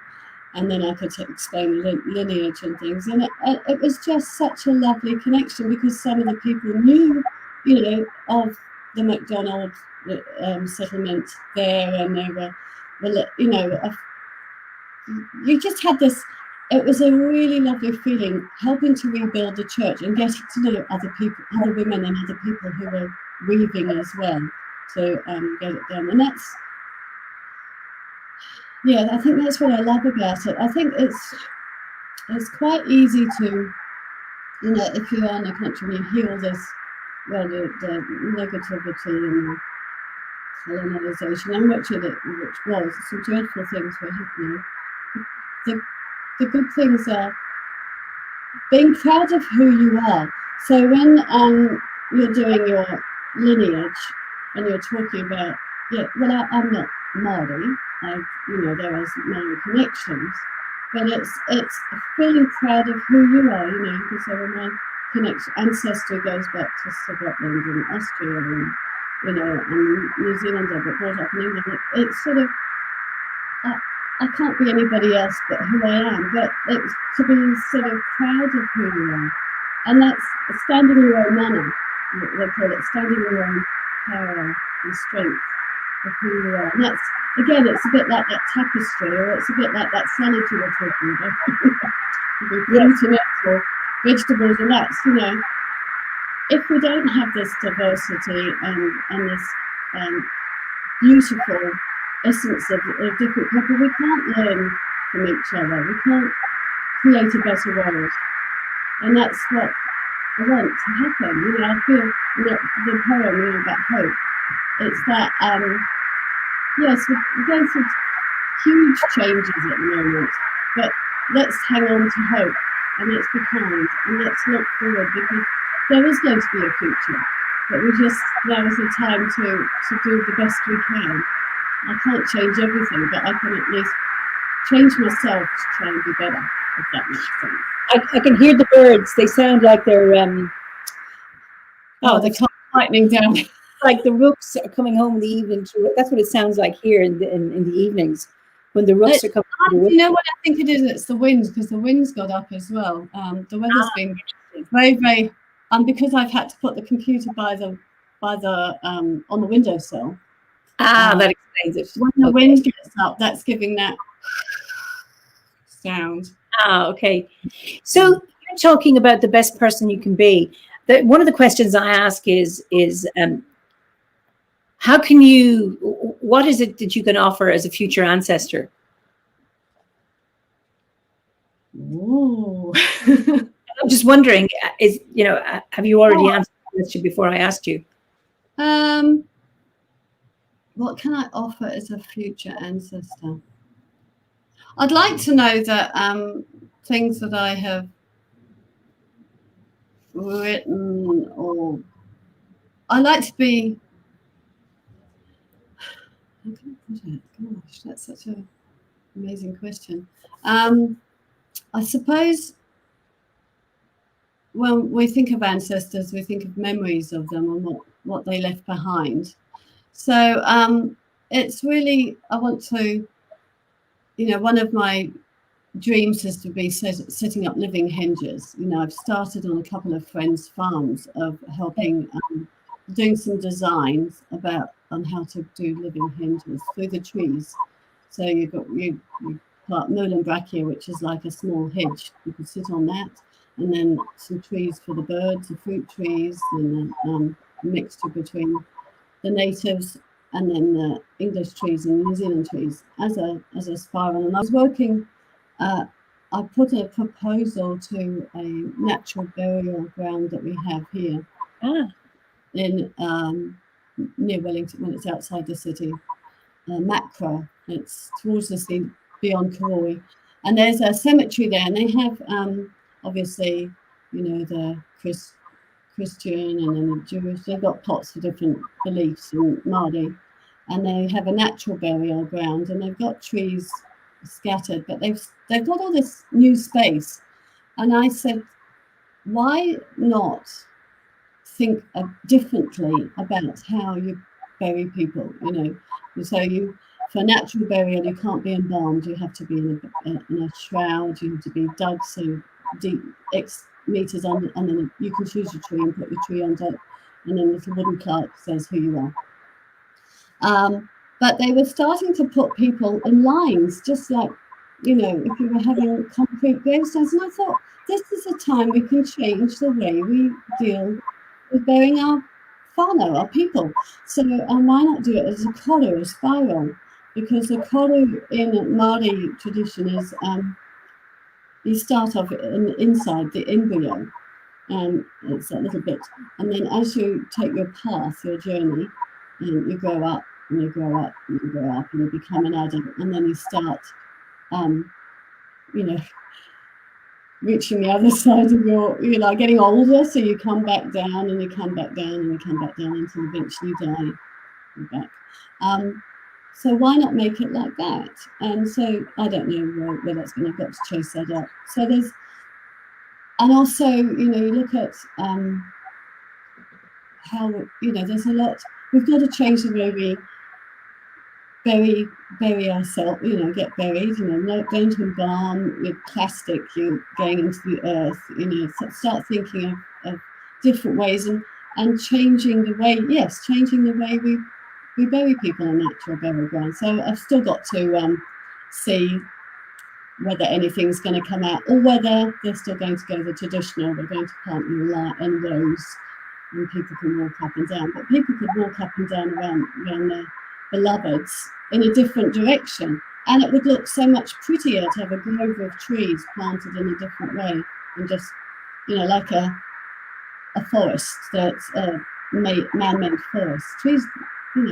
S2: and then I could explain lineage and things, and it was just such a lovely connection, because some of the people knew, you know, of the MacDonald settlement there, and they were, you know, you just had this. It was a really lovely feeling, helping to rebuild the church and getting to know other people, other women and other people who were weaving as well, to get it done. And that's, yeah, I think that's what I love about it. I think it's quite easy to, you know, if you are in a country and you hear all this, well, the negativity and the colonization, and which was, some dreadful things were happening. The good things are being proud of who you are. So when you're doing your lineage and you're talking about, yeah, well, I'm not Māori. You know, there is Māori connections, but it's feeling proud of who you are. You know, because my ancestry goes back to Scotland and Austria, and you know, and New Zealand, but brought up in England. It's sort of, I can't be anybody else but who I am, but it's to be sort of proud of who you are. And that's standing in your own manner, they call it, standing in your own power and strength of who you are. And that's, again, it's a bit like that tapestry, or it's a bit like that salad you were talking about. Fruit in it, or vegetables, and that's, you know, if we don't have this diversity and this beautiful essence of different people, we can't learn from each other. We can't create a better world. And that's what I want to happen. You know, I feel the poem, you know, about hope. It's that, yes, we're going through huge changes at the moment, but let's hang on to hope, and let's be kind, and let's look forward, because there is going to be a future, but now is the time to do the best we can. I can't change everything, but I can at least change myself to try and be better, if that makes sense.
S1: I can hear the birds. They sound like they're they're
S2: quieting down.
S1: Like the rooks are coming home in the evening. That's what it sounds like here in the evenings when the rooks are coming.
S2: You know what I think it is? It's the wind, because the wind's got up as well. The weather's been very, very, because I've had to put the computer by the on the windowsill.
S1: That explains it.
S2: When the wind gets up, that's giving that sound.
S1: Okay. So you're talking about the best person you can be. One of the questions I ask is how can you? What is it that you can offer as a future ancestor?
S2: Ooh.
S1: I'm just wondering, have you already answered the question before I asked you?
S2: What can I offer as a future ancestor? I'd like to know that things that I have written, or I like to be. How can I put it? Gosh, that's such an amazing question. I suppose when we think of ancestors, we think of memories of them and what they left behind. So it's really, I want to, one of my dreams is to be setting up living henges. I've started on a couple of friends' farms of helping, doing some designs on how to do living henges through the trees. So you plant Muhlenbrachia, which is like a small hedge. You could sit on that, and then some trees for the birds, the fruit trees, and a mixture between the natives and then the English trees and New Zealand trees as a spiral. And I was working. I put a proposal to a natural burial ground that we have here in near Wellington, when it's outside the city, Macra. It's towards the sea beyond Karori, and there's a cemetery there, and they have obviously the Christian and then the Jewish. They've got plots for different beliefs in Māori, and they have a natural burial ground, and they've got trees scattered, but they've got all this new space. And I said, why not think differently about how you bury people? So for natural burial, you can't be embalmed. You have to be in a shroud. You have to be dug so deep, X meters under, and then you can choose your tree and put your tree under, and then a little wooden plaque says who you are. But they were starting to put people in lines, just like, if you were having concrete gravestones. And I thought, this is a time we can change the way we deal with burying our whānau, our people. So why not do it as a koru, a spiral? Because the koru in Māori tradition is you start off inside the embryo, and it's a little bit, and then as you take your path, your journey, and you grow up, and you grow up, and you grow up, and you become an adult, and then you start, reaching the other side of you're like getting older, so you come back down, and you come back down, and you come back down until eventually you die. You're back. So why not make it like that? And so I don't know where that's going to go to chase that up. So and also, you look at how, there's a lot, we've got to change the way bury ourselves, get buried, don't embalm with plastic, you're going into the earth, start thinking of different ways and changing the way we bury people on natural burial ground. So I've still got to see whether anything's going to come out or whether they're still going to go the traditional, they're going to plant in rows and people can walk up and down. But people could walk up and down around their beloveds in a different direction. And it would look so much prettier to have a grove of trees planted in a different way and just, like a forest that's a man-made forest. Trees can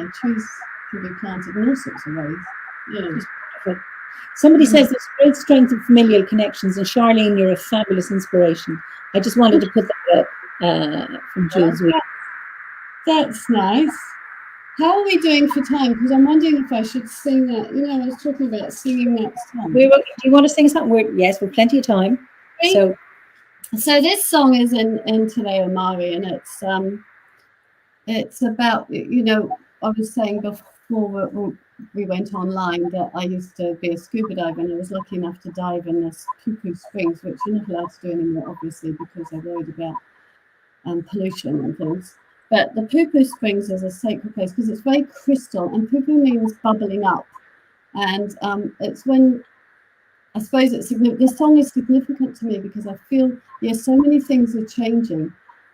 S2: be planted in all sorts of ways.
S1: Somebody says there's great strength of familial connections, and Charlene, you're a fabulous inspiration. I just wanted to put that up from Jules.
S2: That's nice. How are we doing for time? Because I'm wondering if I should sing that. I was talking about singing next time.
S1: Do you want to sing something? Yes, we've plenty of time. So
S2: this song is in Eimear, and it's about, I was saying before we went online that I used to be a scuba diver, and I was lucky enough to dive in this Poo Springs, which you're not allowed to do anymore, obviously, because they're worried about pollution and things. But the Poo Springs is a sacred place because it's very crystal, and Poo means bubbling up. And it's when, I suppose this song is significant to me because I feel, so many things are changing.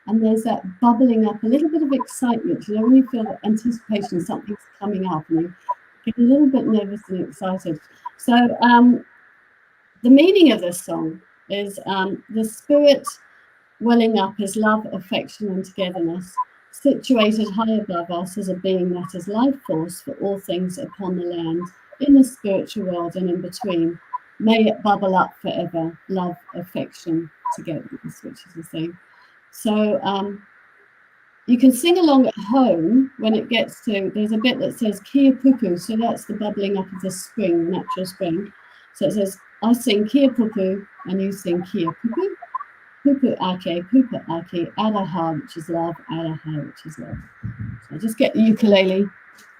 S2: And there's that bubbling up, a little bit of excitement, when you feel that anticipation, something's coming up, and you get a little bit nervous and excited. So the meaning of this song is the spirit welling up is love, affection, and togetherness, situated high above us as a being that is life force for all things upon the land, in the spiritual world and in between. May it bubble up forever, love, affection, togetherness, which is the thing. So you can sing along at home when it gets to, there's a bit that says Kia Pupu, so that's the bubbling up of the spring, natural spring. So it says, I sing Kia Pupu and you sing Kia Pupu. Pupu ake, adaha, which is love, adaha, which is love. So I'll just get the ukulele.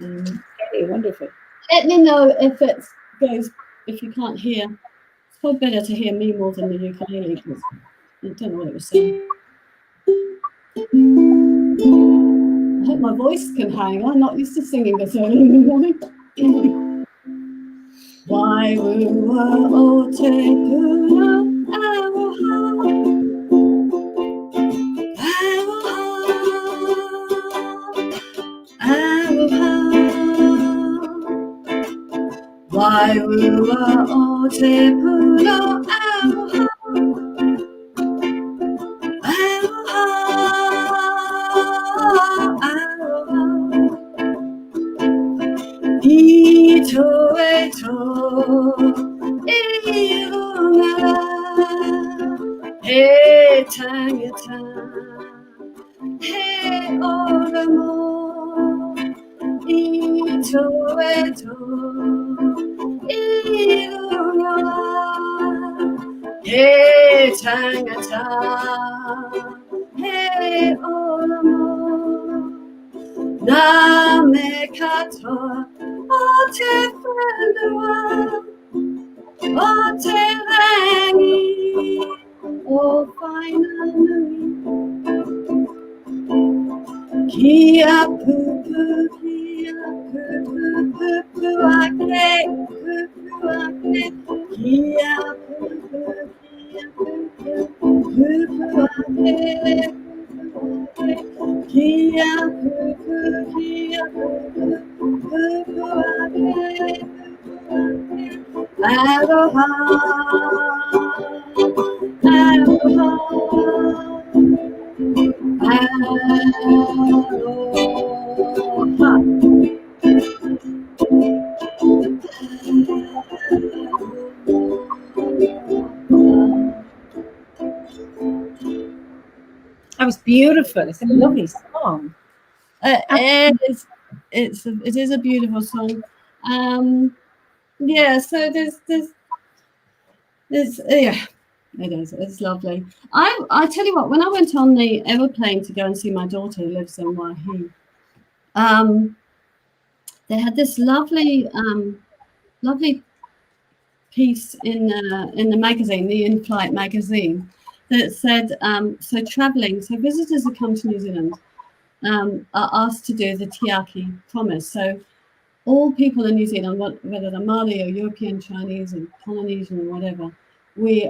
S1: Wonderful.
S2: Let me know if it goes, if you can't hear. It's probably better to hear me more than the ukulele because I don't know what it was saying. I hope my voice can hang. I'm not used to singing this early in the morning. Why o te puna Why o te puna Ito ilunga he tangata he oramo Ito ilunga he tangata he oramo Na me katoa o te whenua, o te rangi, o whaina nui. Kia pupu, pupu ake, kia pupu, pupu ake. Kia pupu, pupu ake, aloha, aloha, aloha.
S1: That was beautiful. It's a lovely song.
S2: It is a beautiful song. So there's it is. It's lovely. I tell you what, when I went on the aeroplane to go and see my daughter who lives in Wahi, they had this lovely piece in the magazine, the In-Flight magazine, that said, so visitors who come to New Zealand are asked to do the Tiaki Promise. So all people in New Zealand, whether they're Māori or European, Chinese or Polynesian or whatever, we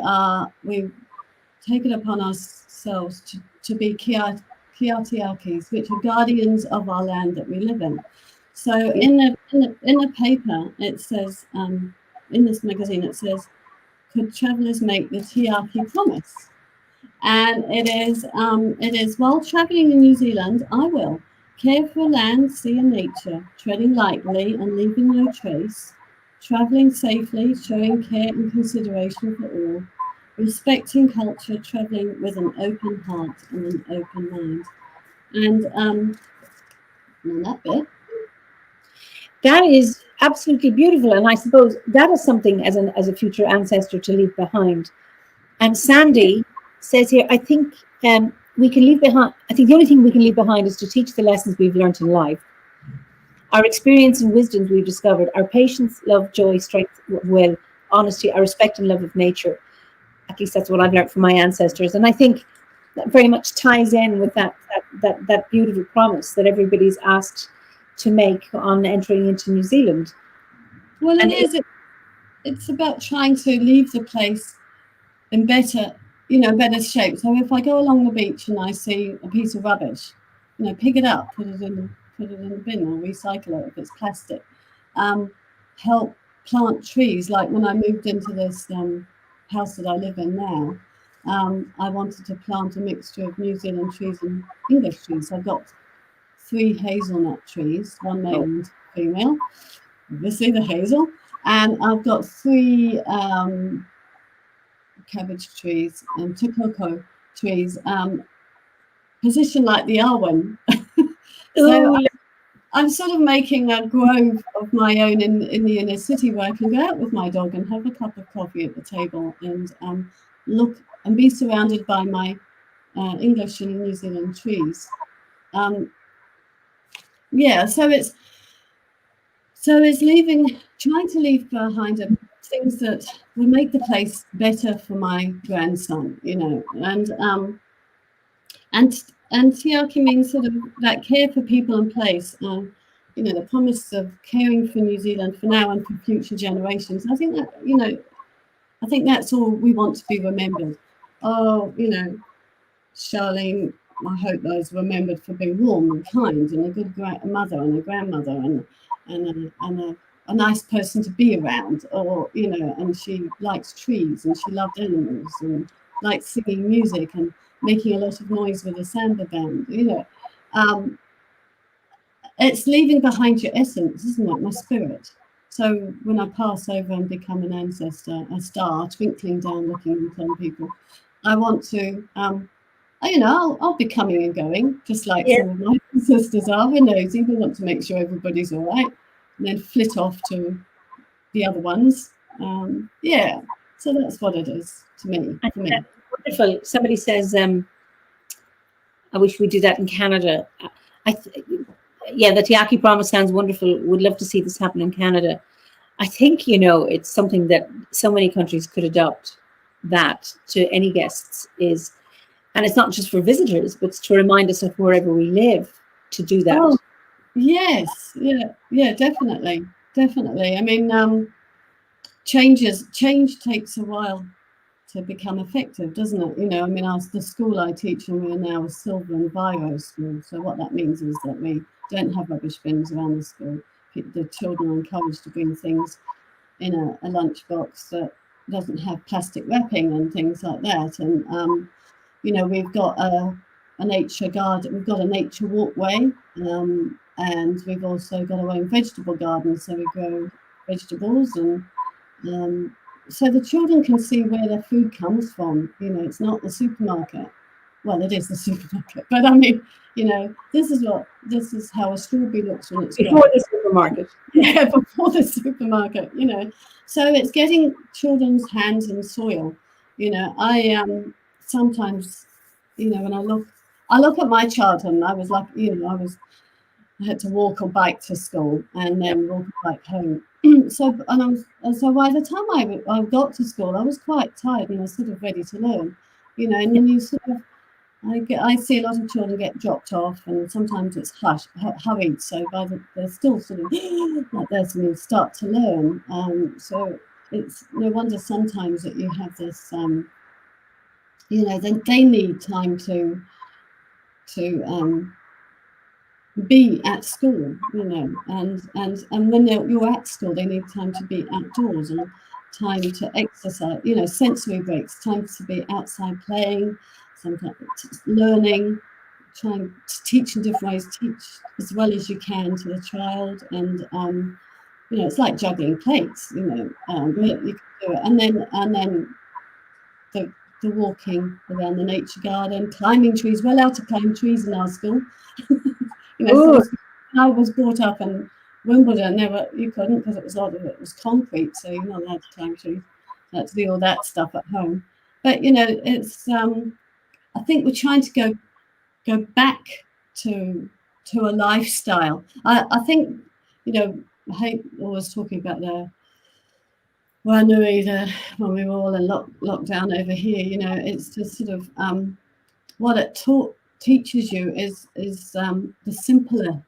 S2: take it upon ourselves to be kia tiakis, which are guardians of our land that we live in. So in the paper, it says, in this magazine, it says, could travellers make the Tiaki Promise? And it is while travelling in New Zealand, I will care for land, sea and nature, treading lightly and leaving no trace, travelling safely, showing care and consideration for all, respecting culture, travelling with an open heart and an open mind. And that bit.
S1: That is absolutely beautiful, and I suppose that is something as a future ancestor to leave behind. And Sandy says here, I think we can leave behind. I think the only thing we can leave behind is to teach the lessons we've learned in life, our experience and wisdoms we've discovered, our patience, love, joy, strength, will, honesty, our respect and love of nature. At least that's what I've learned from my ancestors, and I think that very much ties in with that beautiful promise that everybody's asked to make on entering into New Zealand.
S2: Well, it's about trying to leave the place in better shape. So if I go along the beach and I see a piece of rubbish, pick it up, put it in the bin or recycle it if it's plastic. Help plant trees. Like when I moved into this house that I live in now, I wanted to plant a mixture of New Zealand trees and English trees. So I've got 3 hazelnut trees, one male and female, obviously the hazel, and I've got 3 cabbage trees and 2 cocoa trees, positioned like the Arwen. So I'm sort of making a grove of my own in the inner city where I can go out with my dog and have a cup of coffee at the table and look and be surrounded by my English and New Zealand trees. So it's trying to leave behind things that will make the place better for my grandson, and Tiaki means sort of that care for people and place, the promise of caring for New Zealand for now and for future generations. I think that, I think that's all we want to be remembered. Oh, Charlene, I hope those remembered for being warm and kind and a good mother and a grandmother and a nice person to be around, or and she likes trees and she loved animals and likes singing music and making a lot of noise with a samba band. It's leaving behind your essence, isn't it? My spirit. So when I pass over and become an ancestor, a star twinkling down, looking on people, I want to. I'll be coming and going, just like some of my sisters are. We're nosy. We want to make sure everybody's all right, and then flit off to the other ones. So that's what it is to me. For me.
S1: Wonderful. Somebody says, I wish we did that in Canada. The Tiaki Promise sounds wonderful. Would love to see this happen in Canada. I think, it's something that so many countries could adopt that to any guests is. And it's not just for visitors, but it's to remind us of wherever we live to do that.
S2: Oh, yes. Yeah, definitely. I mean, change takes a while to become effective, doesn't it? The school I teach in, we're now a silver and Viro school. So what that means is that we don't have rubbish bins around the school. The children are encouraged to bring things in a lunchbox that doesn't have plastic wrapping and things like that. And we've got a nature garden, we've got a nature walkway, and we've also got our own vegetable garden. So we grow vegetables, and so the children can see where their food comes from. It's not the supermarket. Well, it is the supermarket, but I mean, this is how a strawberry looks when it's
S1: before the supermarket.
S2: Yeah, before the supermarket. So it's getting children's hands in soil. I sometimes, when I look at my childhood, and I was like, I had to walk or bike to school and then walk or bike home. So by the time I got to school, I was quite tired and I was sort of ready to learn, you know. And then you sort of, I see a lot of children get dropped off, and sometimes it's hurried. So they're still sort of like this, and you start to learn. So it's no wonder sometimes that you have this, you know, they need time to be at school, you know, and when you're at school, they need time to be outdoors and time to exercise, you know, sensory breaks, time to be outside playing, sometimes learning, trying to teach in different ways, teach as well as you can to the child, and you know, it's like juggling plates, you know, but you can do it, and then the walking around the nature garden, climbing trees. We're allowed to climb trees in our school. You know, I was brought up in Wimbledon. You couldn't, because a lot of it was concrete, so you're not allowed to climb trees. You had to do all that stuff at home. But you know, it's I think we're trying to go back to a lifestyle. I think, you know, I hate always talking about when we were all in lockdown over here. You know, it's just sort of what it teaches you is the simpler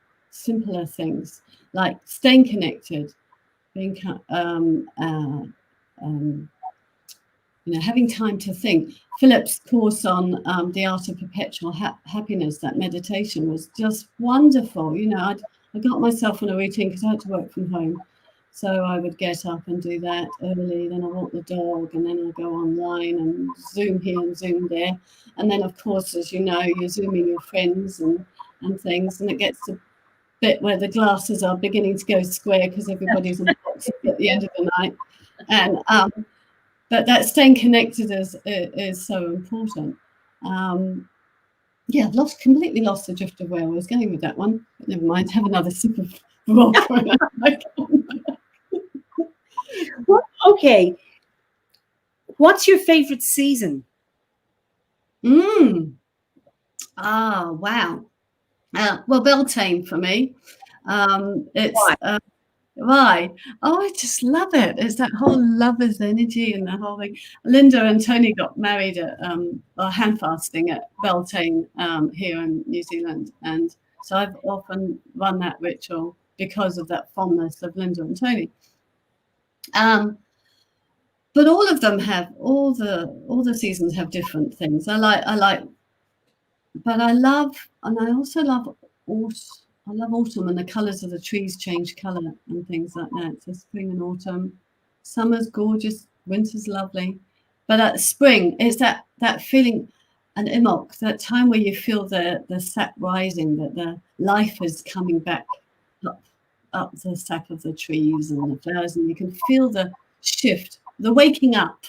S2: things, like staying connected, being you know, having time to think. Philip's course on the art of perpetual happiness, that meditation, was just wonderful. You know, I got myself on a routine because I had to work from home. So I would get up and do that early, then I walk the dog, and then I go online and Zoom here and Zoom there. And then, of course, as you know, you're Zooming your friends and things, and it gets to a bit where the glasses are beginning to go square because everybody's on boxes at the end of the night. And but that staying connected is so important. Yeah, I've completely lost the drift of where I was going with that one. But never mind, have another sip of vodka.
S1: Well, okay. What's your favorite season?
S2: Wow. Well, Beltane for me. It's why? Oh, I just love it. It's that whole lovers energy and the whole thing. Linda and Tony got married at hand fasting at Beltane here in New Zealand, and so I've often run that ritual because of that fondness of Linda and Tony. But all of them have all the seasons have different things. I also love autumn. I love autumn, and the colours of the trees change colour and things like that. So spring and autumn. Summer's gorgeous, winter's lovely. But spring, it's that feeling, and Imbolc, that time where you feel the sap rising, that the life is coming back up the sap of the trees and the flowers, and you can feel the shift, the waking up,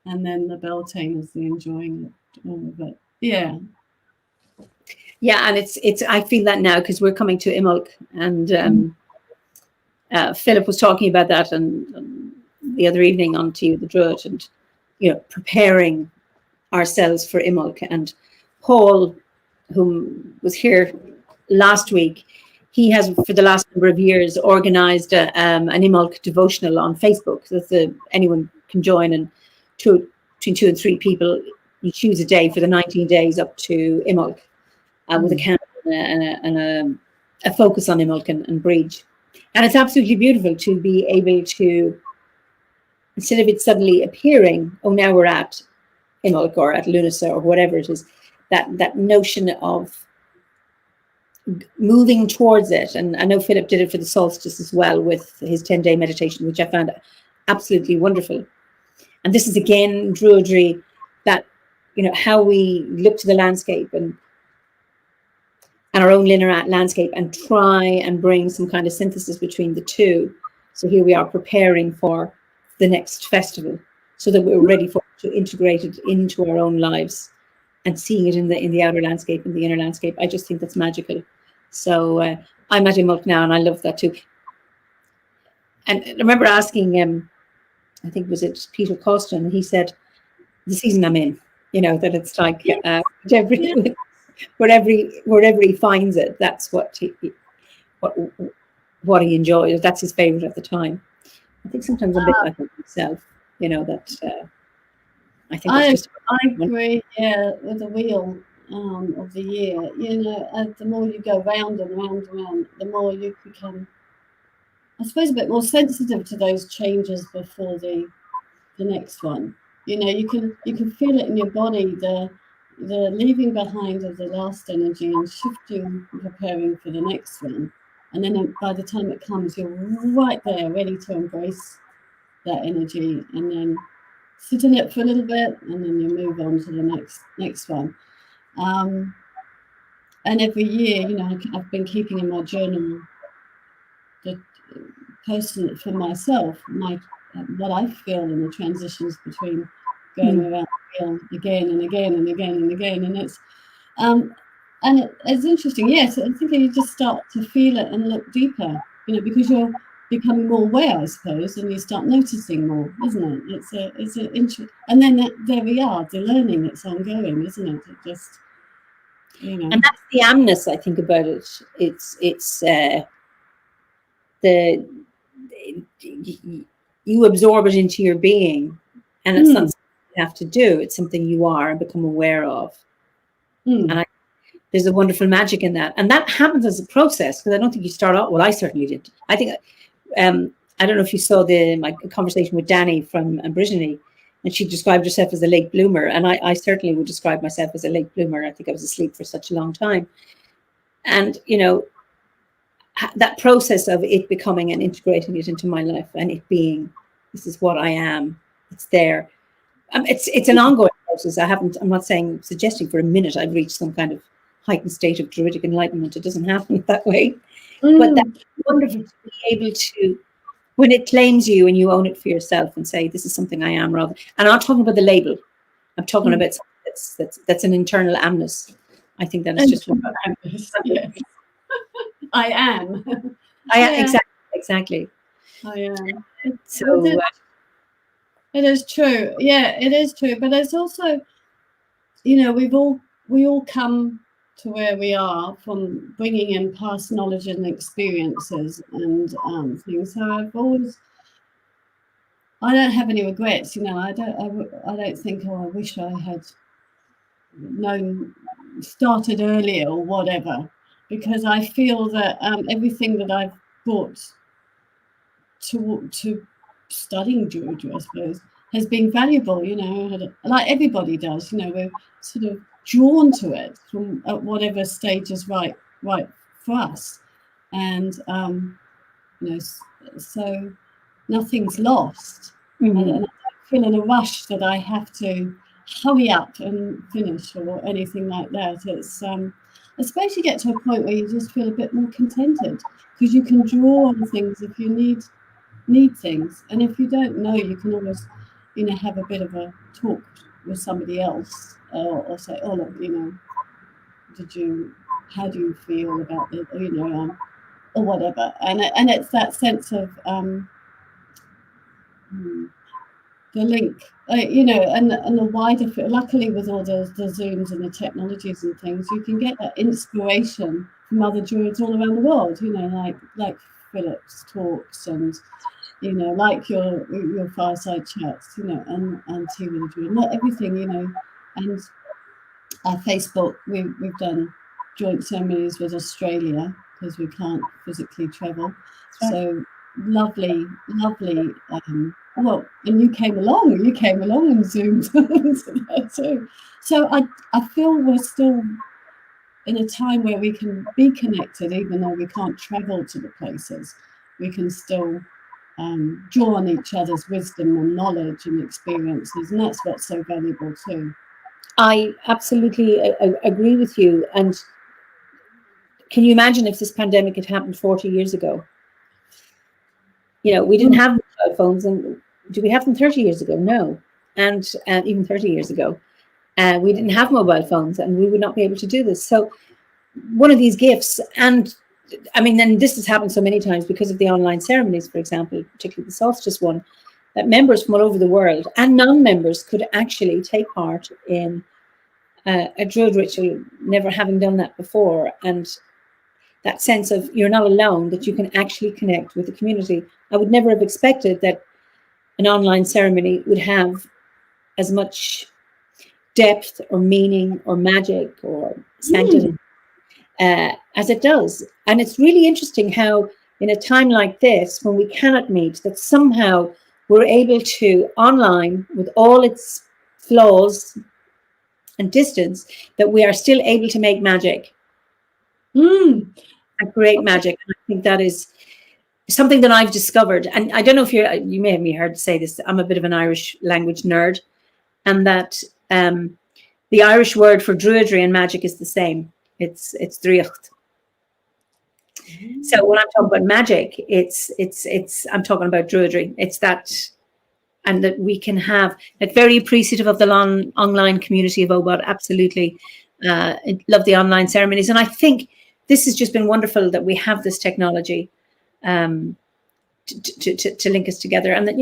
S2: and then the Beltane is the enjoying it. But yeah.
S1: Yeah, and it's I feel that now because we're coming to Imbolc, and Philip was talking about that and the other evening on Tea with the Druid, and you know, preparing ourselves for Imbolc. And Paul, whom was here last week, he has for the last number of years organised an Imbolc devotional on Facebook. So anyone can join, and between 2 and 3 people, you choose a day for the 19 days up to Imbolc. With a candle and a focus on Imbolc and bridge. And it's absolutely beautiful to be able to, instead of it suddenly appearing, oh, now we're at Imbolc or at Lunasa or whatever it is, that notion of moving towards it. And I know Philip did it for the solstice as well with his 10-day meditation, which I found absolutely wonderful. And this is again Druidry, that, you know, how we look to the landscape and our own linear landscape and try and bring some kind of synthesis between the two. So here we are preparing for the next festival so that we're ready to integrate it into our own lives and seeing it in the outer landscape and the inner landscape. I just think that's magical. So I'm at Imbolc now, and I love that too. And I remember asking, I think was it Peter Costin, he said, the season I'm in, you know, that it's like wherever he finds it, that's what what he enjoys. That's his favorite at the time. I think sometimes a bit like myself, that I think that's just.
S2: I agree. Yeah, with the wheel of the year, the more you go round and round and round, the more you become, I suppose, a bit more sensitive to those changes before the next one. You can feel it in your body, the leaving behind of the last energy and shifting and preparing for the next one. And then by the time it comes, you're right there, ready to embrace that energy, and then sit in it for a little bit, and then you move on to the next one. And every year, I've been keeping in my journal the person for myself, what I feel in the transitions between going around the wheel again and again and again and again, and it's interesting. Yes, I think you just start to feel it and look deeper, because you're becoming more aware, I suppose, and you start noticing more, isn't it? It's an interest, and then there we are, the learning that's ongoing, isn't it? It just,
S1: And that's the amness, I think, about it. It's you absorb it into your being, and it's not something you have to do. It's something you are and become aware of. And there's a wonderful magic in that, and that happens as a process, because I don't think you start out. Well, I certainly did. I think I don't know if you saw my conversation with Danny from Brittany, and she described herself as a late bloomer, and I certainly would describe myself as a late bloomer. I think I was asleep for such a long time, and that process of it becoming and integrating it into my life, and it being, this is what I am. It's there. It's an ongoing process. I'm not suggesting for a minute I've reached some kind of heightened state of druidic enlightenment. It doesn't happen that way. But that's wonderful to be able to, when it claims you and you own it for yourself and say, this is something I am, rather. And I'm not talking about the label. I'm talking about something that's an internal amness. I think that is just what
S2: yes. I am.
S1: Exactly.
S2: I am.
S1: So
S2: it is true. Yeah, it is true. But it's also, we all come to where we are from bringing in past knowledge and experiences and things. So I don't have any regrets. I don't think, I wish I had started earlier or whatever, because I feel that everything that I've brought to studying Georgia, I suppose, has been valuable, like everybody does. We're sort of drawn to it from at whatever stage is right for us, and so nothing's lost. And I don't feel in a rush that I have to hurry up and finish or anything like that. It's I suppose you get to a point where you just feel a bit more contented, because you can draw on things if you need things, and if you don't know, you can always have a bit of a talk with somebody else, or say, oh look, how do you feel about it, or whatever, and it's that sense of the link, and the wider field. Luckily, with all the Zooms and the technologies and things, you can get that inspiration from other druids all around the world, like Philip's talks, and like your Fireside Chats, and Tea with a Druid, not everything, and our Facebook, we've done joint ceremonies with Australia, because we can't physically travel. Right. So lovely. Well, and you came along and Zoomed into that too. So I feel we're still in a time where we can be connected, even though we can't travel to the places. We can still draw on each other's wisdom and knowledge and experiences, and that's what's so valuable too.
S1: I absolutely agree with you. And can you imagine if this pandemic had happened 40 years ago? We didn't have mobile phones, and do we have them 30 years ago? No. And even 30 years ago, we didn't have mobile phones, and we would not be able to do this. So one of these gifts, and I mean, and this has happened so many times because of the online ceremonies, for example, particularly the solstice one, that members from all over the world and non-members could actually take part in a druid ritual, never having done that before. And that sense of you're not alone, that you can actually connect with the community. I would never have expected that an online ceremony would have as much depth or meaning or magic or sanctity as it does. And it's really interesting how in a time like this, when we cannot meet, that somehow we're able to online, with all its flaws and distance, that we are still able to make magic and create magic. And I think that is something that I've discovered. And I don't know if you may have heard say this, I'm a bit of an Irish language nerd, and that the Irish word for druidry and magic is the same. It's driocht. So when I'm talking about magic, it's I'm talking about druidry. It's that, and that we can have that. Very appreciative of the online community of OBOD. Absolutely, love the online ceremonies, and I think this has just been wonderful that we have this technology to link us together, and that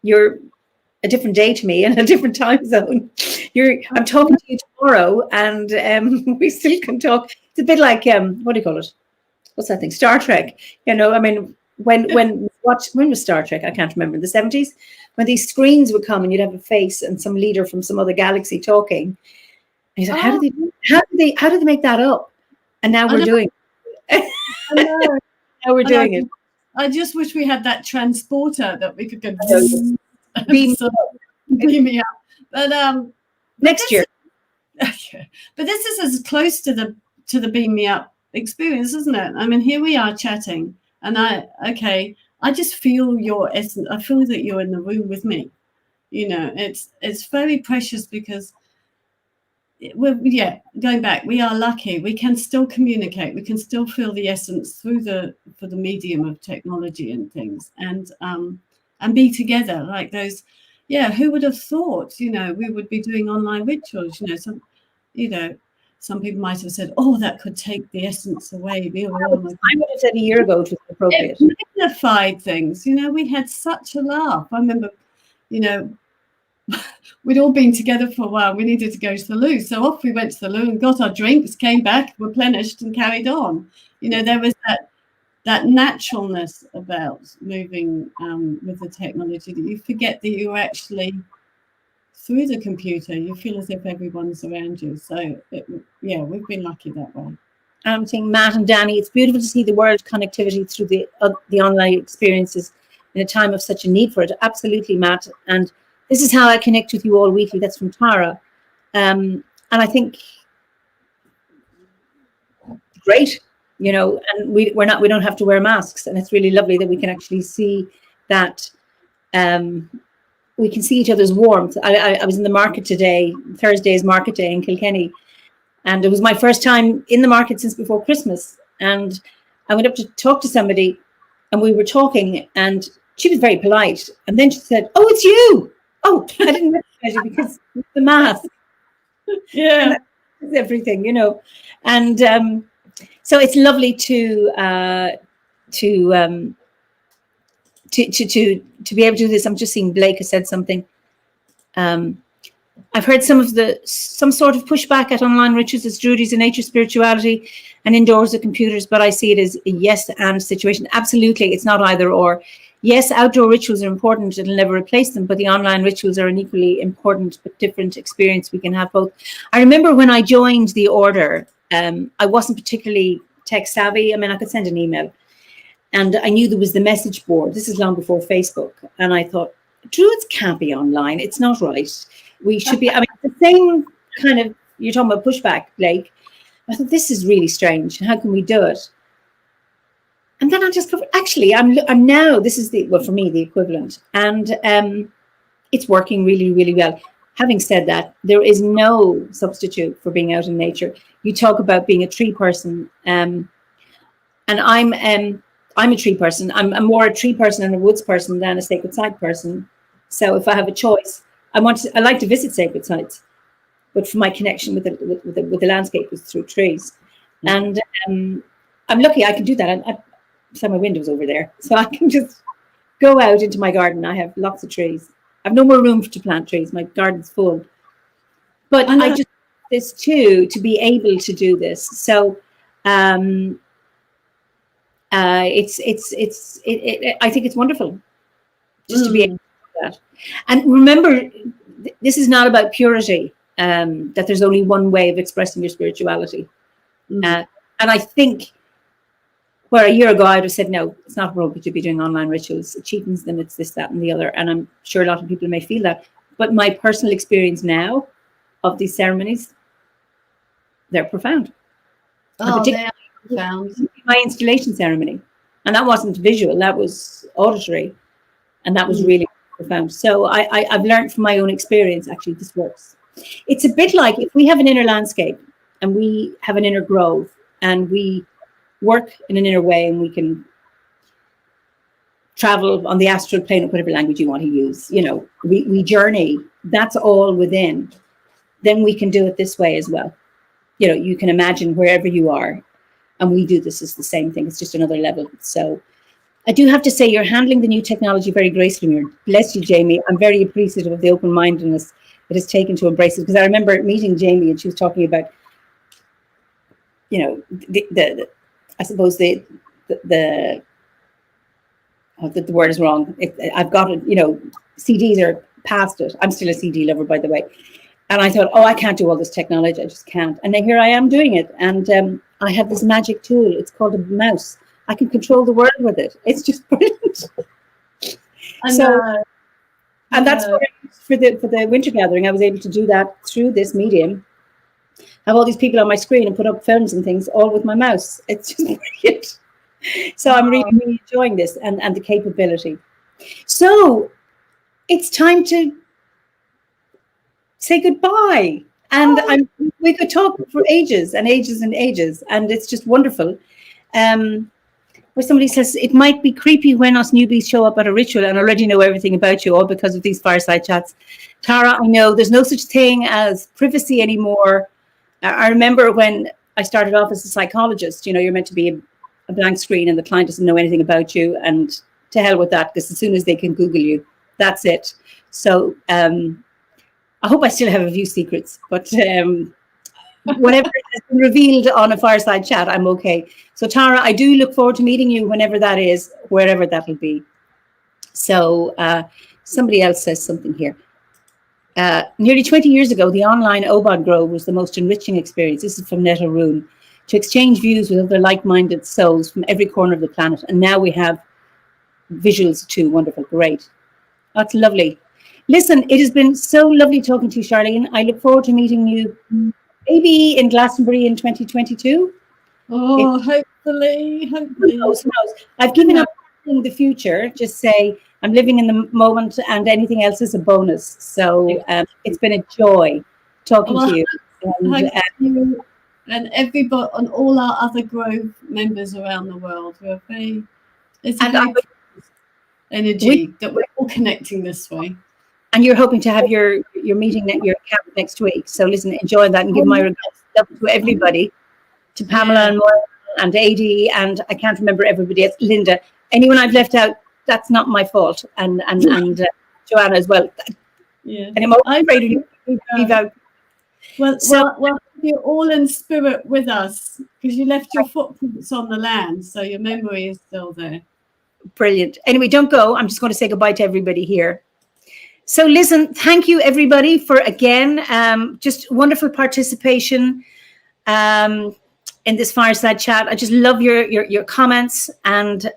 S1: you're a different day to me and a different time zone. I'm talking to you tomorrow, and we still can talk. It's a bit like what do you call it? What's that thing? Star Trek. I mean, when was Star Trek? I can't remember. In the 70s, when these screens would come and you'd have a face and some leader from some other galaxy talking. And you said, how did they make that up? And now we're doing it. Now we're doing it.
S2: I just wish we had that transporter that we could go
S1: beam
S2: me up. But
S1: next year.
S2: Okay. But this is as close to the beam me up experience, isn't it? I mean, here we are chatting, and I just feel your essence. I feel that you're in the room with me. It's very precious, because going back, we are lucky. We can still communicate. We can still feel the essence through the medium of technology and things, and be together like those. Yeah, who would have thought? We would be doing online rituals. Some people might have said, "Oh, that could take the essence away." I
S1: would have said a year ago it was appropriate.
S2: It magnified things. We had such a laugh. I remember, we'd all been together for a while. We needed to go to the loo, so off we went to the loo and got our drinks, came back, replenished, and carried on. There was that naturalness about moving with the technology, that you forget that you're actually through the computer. You feel as if everyone's around you. So we've been lucky that way.
S1: I'm saying, Matt and Danny, it's beautiful to see the world connectivity through the online experiences in a time of such a need for it. Absolutely, Matt. And this is how I connect with you all weekly. That's from Tara. And I think great, and we don't have to wear masks, and it's really lovely that we can actually see that. We can see each other's warmth. I was in the market today, Thursday's market day in Kilkenny, and it was my first time in the market since before Christmas. And I went up to talk to somebody, and we were talking, and she was very polite. And then she said, "Oh, it's you." Oh, I didn't recognize you because of the mask.
S2: Yeah,
S1: that's everything, And so it's lovely to be able to do this. I'm just seeing Blake has said something. I've heard some sort of pushback at online rituals as druidies and nature spirituality and indoors with computers, but I see it as a yes and situation. Absolutely, it's not either or. Yes, outdoor rituals are important. It'll never replace them, but the online rituals are an equally important but different experience. We can have both. I remember when I joined the order, I wasn't particularly tech savvy. I mean, I could send an email. And I knew there was the message board. This is long before Facebook. And I thought, druids can't be online. It's not right. We should be, the same kind of, you're talking about pushback, Blake. I thought, this is really strange. How can we do it? And then I discovered, actually, I'm now, this is for me, the equivalent. And it's working really, really well. Having said that, there is no substitute for being out in nature. You talk about being a tree person. And I'm a tree person. I'm more a tree person and a woods person than a sacred site person. So if I have a choice, I like to visit sacred sites, but for my connection with the landscape is through trees. And I'm lucky I can do that. So my window's over there, so I can just go out into my garden. I have lots of trees. I have no more room to plant trees. My garden's full. But I just this too, to be able to do this. So I think it's wonderful just to be able to do that. And remember, this is not about purity, that there's only one way of expressing your spirituality. And I think where a year ago I would have said, no, it's not appropriate to be doing online rituals. It cheapens them, it's this, that, and the other. And I'm sure a lot of people may feel that. But my personal experience now of these ceremonies, they're profound.
S2: Oh, they are profound.
S1: My installation ceremony. And that wasn't visual, that was auditory. And that was really profound. So I've learned from my own experience, actually, this works. It's a bit like if we have an inner landscape and we have an inner grove and we work in an inner way and we can travel on the astral plane, or whatever language you want to use, you know, we journey, that's all within, then we can do it this way as well. You know, you can imagine wherever you are, and we do this as the same thing. It's just another level. So I do have to say you're handling the new technology very gracefully. Bless you, Jamie. I'm very appreciative of the open-mindedness it has taken to embrace it, because I remember meeting Jamie and she was talking about, you know, the I suppose the word is wrong. I've got it, you know, CDs are past it. I'm still a CD lover, by the way. And I thought, oh, I can't do all this technology. I just can't. And then here I am doing it. And I have this magic tool. It's called a mouse. I can control the world with it. It's just brilliant. And that's what I used for the winter gathering. I was able to do that through this medium. Have all these people on my screen and put up films and things all with my mouse. It's just brilliant. So I'm really, really enjoying this and the capability. So it's time to say goodbye. And we could talk for ages and ages and ages. And it's just wonderful. Where somebody says, it might be creepy when us newbies show up at a ritual and already know everything about you, all because of these fireside chats. Tara, I know there's no such thing as privacy anymore. I remember when I started off as a psychologist, you know, you're meant to be a blank screen and the client doesn't know anything about you, and to hell with that, because as soon as they can Google you, that's it. So I hope I still have a few secrets, but whatever has been revealed on a fireside chat, I'm okay. So Tara, I do look forward to meeting you whenever that is, wherever that'll be. So somebody else says something here. Nearly 20 years ago, the online OBOD Grove was the most enriching experience. This is from Netta Roon. To exchange views with other like-minded souls from every corner of the planet. And now we have visuals too. Wonderful. Great. That's lovely. Listen, it has been so lovely talking to you, Charlene. I look forward to meeting you maybe in Glastonbury in 2022.
S2: Oh, hopefully.
S1: Who knows? I've given up in the future. Just say I'm living in the moment and anything else is a bonus. So it's been a joy talking to you.
S2: Thank you. And everybody, and all our other Grove members around the world, it's a very energy that we're all connecting this way.
S1: And you're hoping to have your meeting, your camp next week. So listen, enjoy that and give my regards to everybody, to Pamela and Moira and AD, and I can't remember everybody else, Linda. Anyone I've left out, that's not my fault. And Joanna as well.
S2: Yeah.
S1: And I'm afraid to leave out.
S2: Well, you're all in spirit with us because you left your footprints on the land, so your memory is still there.
S1: Brilliant. Anyway, don't go. I'm just going to say goodbye to everybody here. So listen, thank you everybody for again, just wonderful participation in this fireside chat. I just love your comments, and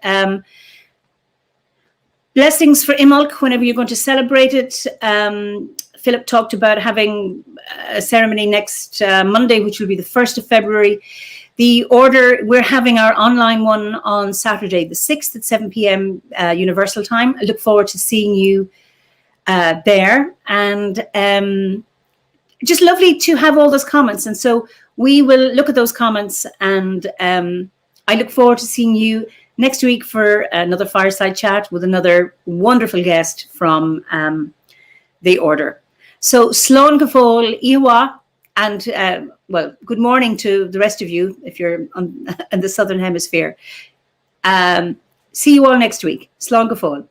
S1: blessings for Imbolc whenever you're going to celebrate it. Philip talked about having a ceremony next Monday, which will be the 1st of February. The order, we're having our online one on Saturday, the 6th at 7 p.m. Universal time. I look forward to seeing you there. And just lovely to have all those comments. And so we will look at those comments, and I look forward to seeing you next week for another fireside chat with another wonderful guest from the order. So Slán go fóill, Iwa, and well, good morning to the rest of you if you're in the Southern Hemisphere. See you all next week. Slán go fóill.